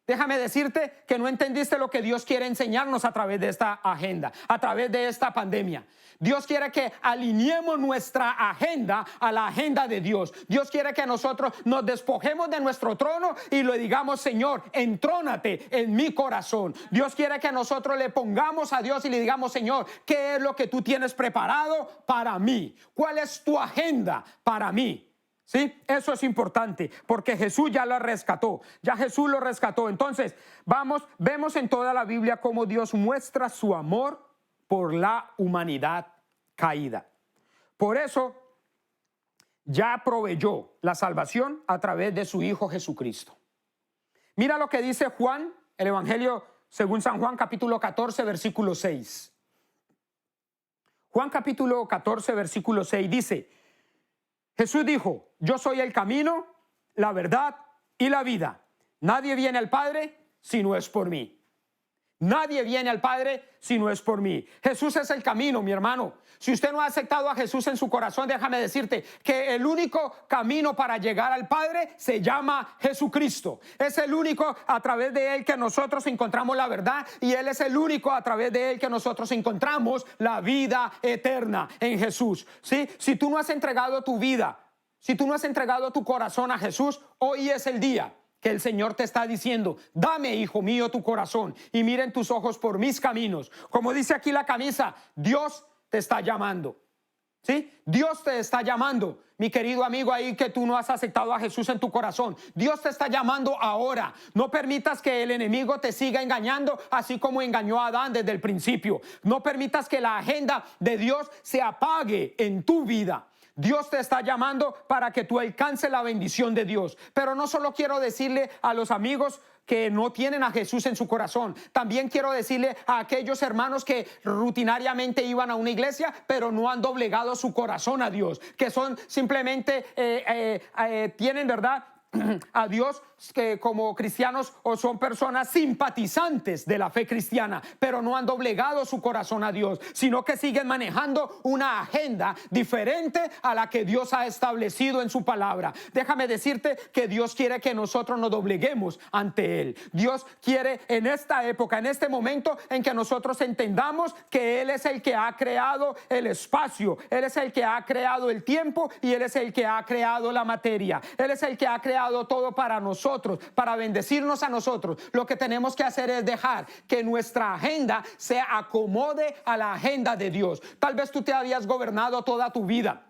Déjame decirte que no entendiste lo que Dios quiere enseñarnos a través de esta agenda, a través de esta pandemia. Dios quiere que alineemos nuestra agenda a la agenda de Dios. Dios quiere que nosotros nos despojemos de nuestro trono y le digamos, Señor, entrónate en mi corazón. Dios quiere que nosotros le pongamos a Dios y le digamos, Señor, ¿qué es lo que tú tienes preparado para mí? ¿Cuál es tu agenda para mí? ¿Sí? Eso es importante porque Jesús ya lo rescató, ya Jesús lo rescató. Entonces, vemos en toda la Biblia cómo Dios muestra su amor por la humanidad caída. Por eso, ya proveyó la salvación a través de su Hijo Jesucristo. Mira lo que dice Juan, el Evangelio según San Juan, capítulo 14, versículo 6. Juan capítulo 14, versículo 6 dice, Jesús dijo, yo soy el camino, la verdad y la vida. Nadie viene al Padre si no es por mí. Nadie viene al Padre si no es por mí. Jesús es el camino, mi hermano. Si usted no ha aceptado a Jesús en su corazón, déjame decirte que el único camino para llegar al Padre se llama Jesucristo. Es el único a través de Él que nosotros encontramos la verdad y Él es el único a través de Él que nosotros encontramos la vida eterna en Jesús. ¿Sí? Si tú no has entregado tu vida, si tú no has entregado tu corazón a Jesús, hoy es el día que el Señor te está diciendo, dame, hijo mío, tu corazón y miren tus ojos por mis caminos. Como dice aquí la camisa, Dios te está llamando. ¿Sí? Dios te está llamando, mi querido amigo ahí que tú no has aceptado a Jesús en tu corazón. Dios te está llamando ahora. No permitas que el enemigo te siga engañando, así como engañó a Adán desde el principio. No permitas que la agenda de Dios se apague en tu vida. Dios te está llamando para que tú alcances la bendición de Dios. Pero no solo quiero decirle a los amigos que no tienen a Jesús en su corazón. También quiero decirle a aquellos hermanos que rutinariamente iban a una iglesia, pero no han doblegado su corazón a Dios. Que son simplemente, tienen, ¿verdad?, a Dios que como cristianos o son personas simpatizantes de la fe cristiana, pero no han doblegado su corazón a Dios, sino que siguen manejando una agenda diferente a la que Dios ha establecido en su palabra. Déjame decirte que Dios quiere que nosotros nos dobleguemos ante Él. Dios quiere en esta época, en este momento en que nosotros entendamos que Él es el que ha creado el espacio, Él es el que ha creado el tiempo y Él es el que ha creado la materia. Él es el que ha creado todo para nosotros, para bendecirnos a nosotros. Lo que tenemos que hacer es dejar que nuestra agenda se acomode a la agenda de Dios. Tal vez tú te habías gobernado toda tu vida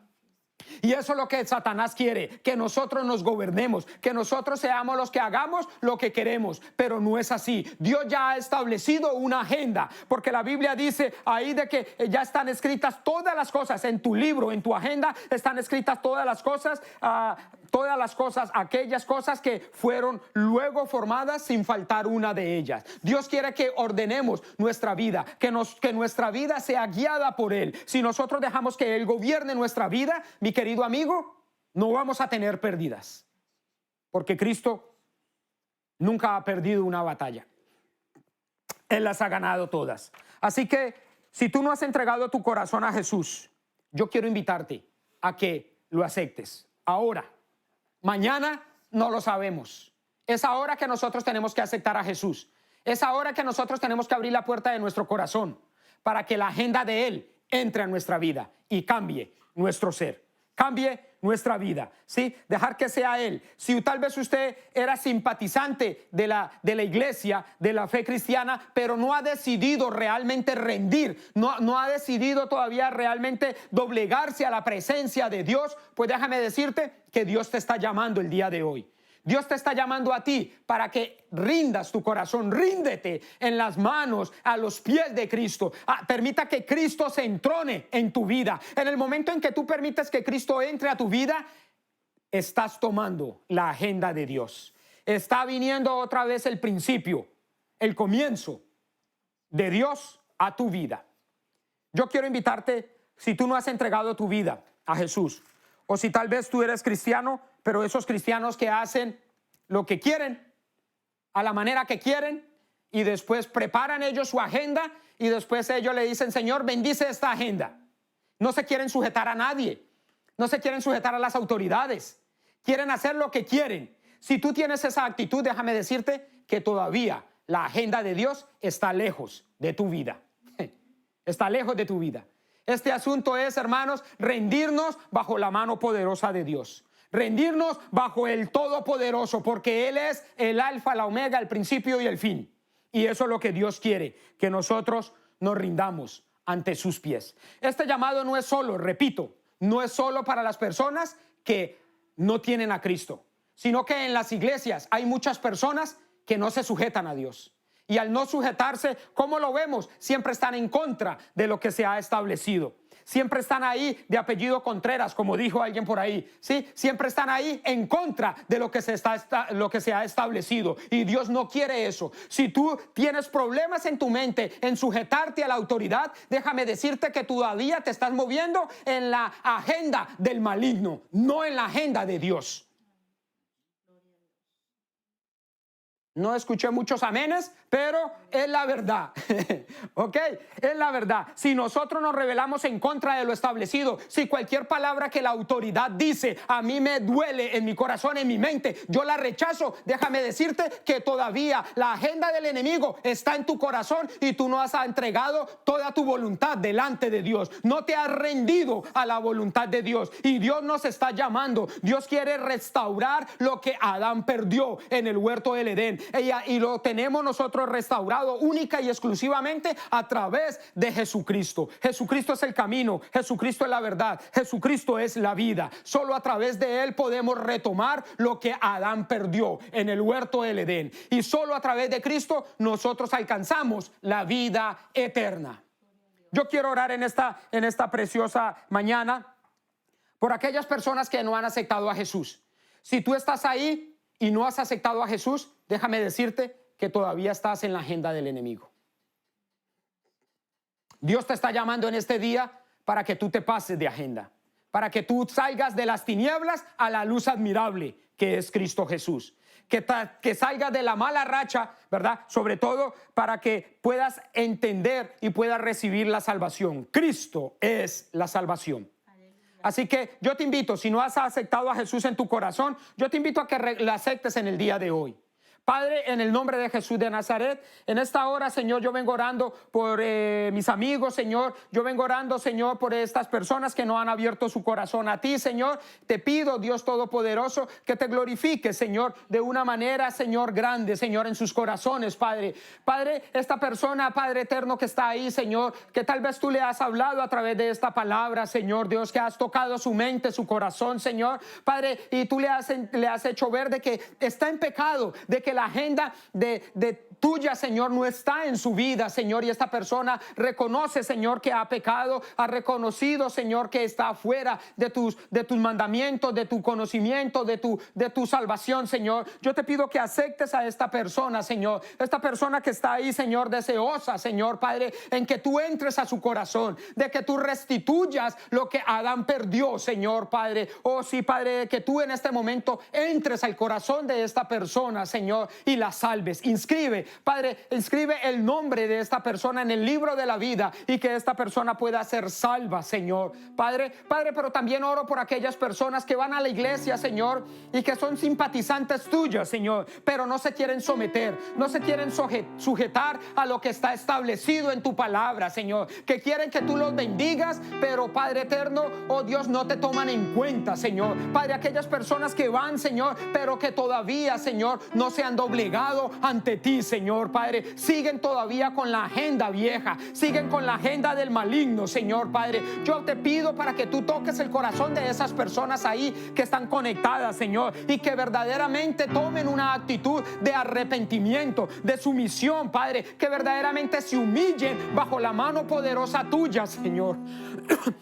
Y eso es lo que Satanás quiere, que nosotros nos gobernemos, que nosotros seamos los que hagamos lo que queremos, pero no es así. Dios ya ha establecido una agenda, porque la Biblia dice ahí de que ya están escritas todas las cosas en tu libro, en tu agenda, están escritas todas las cosas, aquellas cosas que fueron luego formadas sin faltar una de ellas. Dios quiere que ordenemos nuestra vida, que nuestra vida sea guiada por Él. Si nosotros dejamos que Él gobierne nuestra vida, mi querido amigo, no vamos a tener pérdidas, porque Cristo nunca ha perdido una batalla. Él las ha ganado todas. Así que si tú no has entregado tu corazón a Jesús, yo quiero invitarte a que lo aceptes ahora. Mañana no lo sabemos. Es ahora que nosotros tenemos que aceptar a Jesús. Es ahora que nosotros tenemos que abrir la puerta de nuestro corazón para que la agenda de Él entre a nuestra vida y cambie nuestro ser, cambie nuestra vida, ¿sí? Dejar que sea Él. Si tal vez usted era simpatizante de la iglesia, de la fe cristiana, pero no ha decidido realmente rendir, no ha decidido todavía realmente doblegarse a la presencia de Dios, pues déjame decirte que Dios te está llamando el día de hoy. Dios te está llamando a ti para que rindas tu corazón, ríndete en las manos, a los pies de Cristo. Permita que Cristo se entrone en tu vida. En el momento en que tú permites que Cristo entre a tu vida, estás tomando la agenda de Dios. Está viniendo otra vez el principio, el comienzo de Dios a tu vida. Yo quiero invitarte, si tú no has entregado tu vida a Jesús, o si tal vez tú eres cristiano, pero esos cristianos que hacen lo que quieren, a la manera que quieren, y después preparan ellos su agenda, y después ellos le dicen, Señor, bendice esta agenda. No se quieren sujetar a nadie, no se quieren sujetar a las autoridades, quieren hacer lo que quieren. Si tú tienes esa actitud, déjame decirte que todavía la agenda de Dios está lejos de tu vida. Está lejos de tu vida. Este asunto es, hermanos, rendirnos bajo la mano poderosa de Dios. Rendirnos bajo el Todopoderoso, porque Él es el alfa, la omega, el principio y el fin. Y eso es lo que Dios quiere, que nosotros nos rindamos ante sus pies. Este llamado no es solo, repito, no es solo para las personas que no tienen a Cristo, sino que en las iglesias hay muchas personas que no se sujetan a Dios. Y al no sujetarse, ¿cómo lo vemos? Siempre están en contra de lo que se ha establecido. Siempre están ahí de apellido Contreras, como dijo alguien por ahí, ¿sí? Siempre están ahí en contra de lo que se ha establecido. Y Dios no quiere eso. Si tú tienes problemas en tu mente en sujetarte a la autoridad, déjame decirte que todavía te estás moviendo en la agenda del maligno, no en la agenda de Dios. No escuché muchos amenes, pero es la verdad. ¿Ok? Es la verdad. Si nosotros nos rebelamos en contra de lo establecido, si cualquier palabra que la autoridad dice a mí me duele en mi corazón, en mi mente, yo la rechazo, déjame decirte que todavía la agenda del enemigo está en tu corazón y tú no has entregado toda tu voluntad delante de Dios. No te has rendido a la voluntad de Dios. Y Dios nos está llamando. Dios quiere restaurar lo que Adán perdió en el huerto del Edén. Y lo tenemos nosotros restaurado única y exclusivamente a través de Jesucristo. Jesucristo es el camino, Jesucristo es la verdad, Jesucristo es la vida. Solo a través de Él podemos retomar lo que Adán perdió en el huerto del Edén. Y solo a través de Cristo nosotros alcanzamos la vida eterna. Yo quiero orar en esta preciosa mañana por aquellas personas que no han aceptado a Jesús. Si tú estás ahí y no has aceptado a Jesús, déjame decirte que todavía estás en la agenda del enemigo. Dios te está llamando en este día para que tú te pases de agenda, para que tú salgas de las tinieblas a la luz admirable que es Cristo Jesús. Que salgas de la mala racha, ¿verdad? Sobre todo para que puedas entender y puedas recibir la salvación. Cristo es la salvación. Así que yo te invito, si no has aceptado a Jesús en tu corazón, yo te invito a que lo aceptes en el día de hoy. Padre, en el nombre de Jesús de Nazaret, en esta hora, Señor, yo vengo orando por mis amigos, Señor. Yo vengo orando, Señor, por estas personas que no han abierto su corazón a ti, Señor. Te pido, Dios Todopoderoso, que te glorifiques, Señor, de una manera, Señor, grande, Señor, en sus corazones, Padre. Padre, esta persona, Padre eterno, que está ahí, Señor, que tal vez tú le has hablado a través de esta palabra, Señor Dios, que has tocado su mente, su corazón, Señor, Padre, y tú le has hecho ver de que está en pecado, de que la agenda de tuya, Señor, no está en su vida, Señor, y esta persona reconoce, Señor, que ha pecado, ha reconocido, Señor, que está fuera de tus mandamientos, de tu conocimiento, de tu salvación, Señor. Yo te pido que aceptes a esta persona, Señor, esta persona que está ahí, Señor, deseosa, Señor, Padre, en que tú entres a su corazón, de que tú restituyas lo que Adán perdió, Señor, Padre. Oh, sí, Padre, que tú en este momento entres al corazón de esta persona, Señor, y la salves. Padre, inscribe el nombre de esta persona en el libro de la vida y que esta persona pueda ser salva, Señor. Padre, pero también oro por aquellas personas que van a la iglesia, Señor, y que son simpatizantes tuyas, Señor, pero no se quieren someter, no se quieren sujetar a lo que está establecido en tu palabra, Señor, que quieren que tú los bendigas, pero Padre eterno, oh Dios, no te toman en cuenta, Señor. Padre, aquellas personas que van, Señor, pero que todavía, Señor, no se han doblegado ante ti, Señor, Padre, siguen todavía con la agenda vieja, siguen con la agenda del maligno, Señor, Padre. Yo te pido para que tú toques el corazón de esas personas ahí que están conectadas, Señor, y que verdaderamente tomen una actitud de arrepentimiento, de sumisión, Padre, que verdaderamente se humillen bajo la mano poderosa tuya, Señor.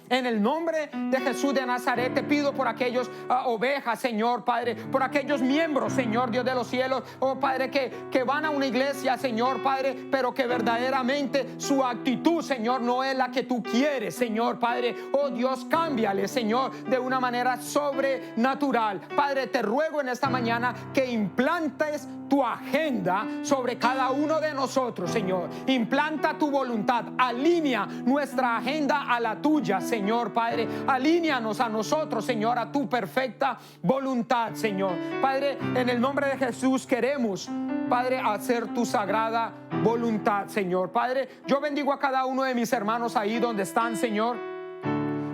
En el nombre de Jesús de Nazaret te pido por aquellos ovejas, Señor, Padre, por aquellos miembros, Señor, Dios de los cielos, oh Padre, que van a una iglesia, Señor, Padre, pero que verdaderamente su actitud, Señor, no es la que tú quieres, Señor, Padre. Oh Dios, cámbiale, Señor, de una manera sobrenatural. Padre, te ruego en esta mañana que implantes tu agenda sobre cada uno de nosotros, Señor. Implanta tu voluntad, alinea nuestra agenda a la tuya, Señor, Padre. Alíneanos a nosotros, Señor, a tu perfecta voluntad, Señor. Padre, en el nombre de Jesús queremos, Padre, hacer tu sagrada voluntad, Señor. Padre, yo bendigo a cada uno de mis hermanos ahí donde están, Señor.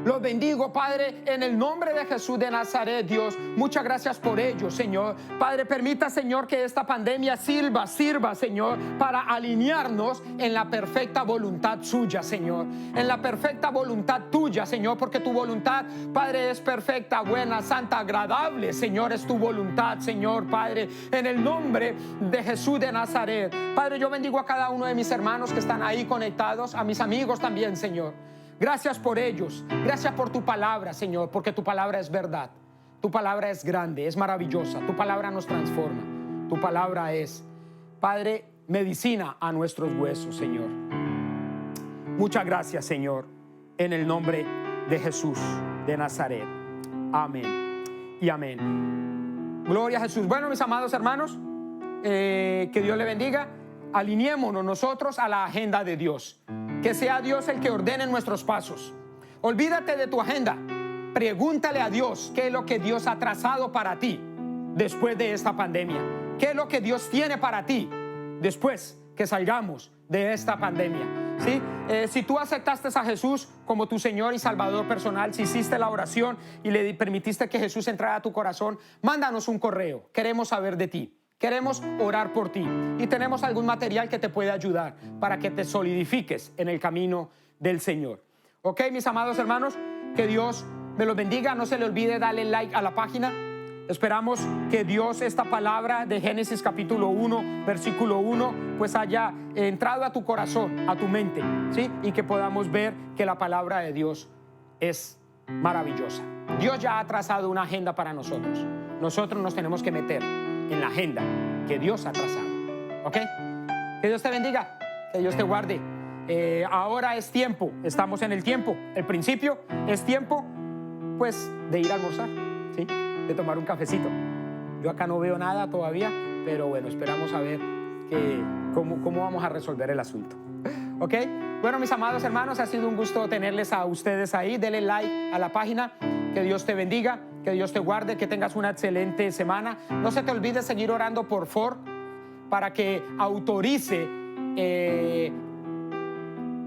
Los bendigo, Padre, en el nombre de Jesús de Nazaret, Dios. Muchas gracias por ello, Señor. Padre, permita, Señor, que esta pandemia sirva, Señor, para alinearnos en la perfecta voluntad suya, Señor. En la perfecta voluntad tuya, Señor, porque tu voluntad, Padre, es perfecta, buena, santa, agradable, Señor, es tu voluntad, Señor, Padre. En el nombre de Jesús de Nazaret. Padre, yo bendigo a cada uno de mis hermanos que están ahí conectados, a mis amigos también, Señor. Gracias por ellos, gracias por tu palabra, Señor, porque tu palabra es verdad, tu palabra es grande, es maravillosa, tu palabra nos transforma, tu palabra es, Padre, medicina a nuestros huesos, Señor. Muchas gracias, Señor, en el nombre de Jesús de Nazaret. Amén y amén. Gloria a Jesús. Bueno, mis amados hermanos, que Dios le bendiga. Alineémonos nosotros a la agenda de Dios. Que sea Dios el que ordene nuestros pasos. Olvídate de tu agenda. Pregúntale a Dios qué es lo que Dios ha trazado para ti después de esta pandemia. ¿Qué es lo que Dios tiene para ti después que salgamos de esta pandemia? ¿Sí? Si tú aceptaste a Jesús como tu Señor y Salvador personal, si hiciste la oración y le permitiste que Jesús entrara a tu corazón, mándanos un correo. Queremos saber de ti. Queremos orar por ti y tenemos algún material que te puede ayudar para que te solidifiques en el camino del Señor. Ok, mis amados hermanos, que Dios me los bendiga. No se le olvide darle like a la página. Esperamos que Dios, esta palabra de Génesis capítulo 1, versículo 1, pues haya entrado a tu corazón, a tu mente, ¿sí? Y que podamos ver que la palabra de Dios es maravillosa. Dios ya ha trazado una agenda para nosotros. Nosotros nos tenemos que meter en la agenda que Dios ha trazado. ¿Ok? Que Dios te bendiga, que Dios te guarde. Ahora es tiempo, estamos en el tiempo. El principio es tiempo, pues, de ir a almorzar, ¿sí? De tomar un cafecito. Yo acá no veo nada todavía, pero bueno, esperamos a ver cómo vamos a resolver el asunto. ¿Ok? Bueno, mis amados hermanos, ha sido un gusto tenerles a ustedes ahí. Denle like a la página. Que Dios te bendiga, que Dios te guarde, que tengas una excelente semana. No se te olvide seguir orando por Ford. para que autorice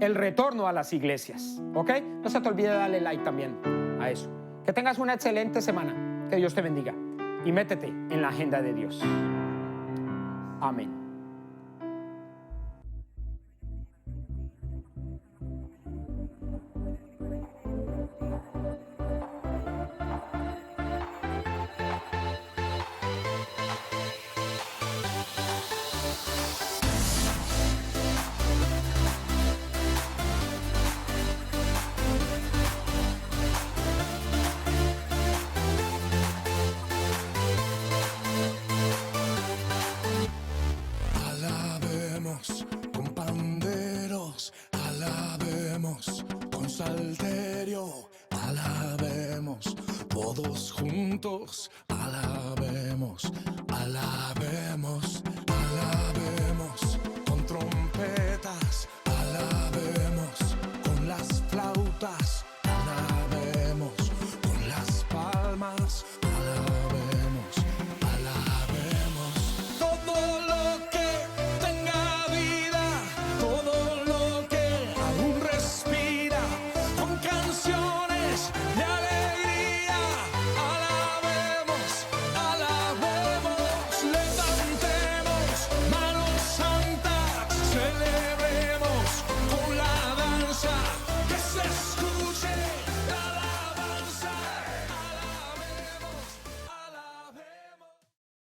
el retorno a las iglesias, ¿ok? No se te olvide darle like también a eso. Que tengas una excelente semana. Que Dios te bendiga. Y métete en la agenda de Dios. Amén.
Alabemos con panderos, alabemos con salterio, alabemos todos juntos, alabemos, alabemos.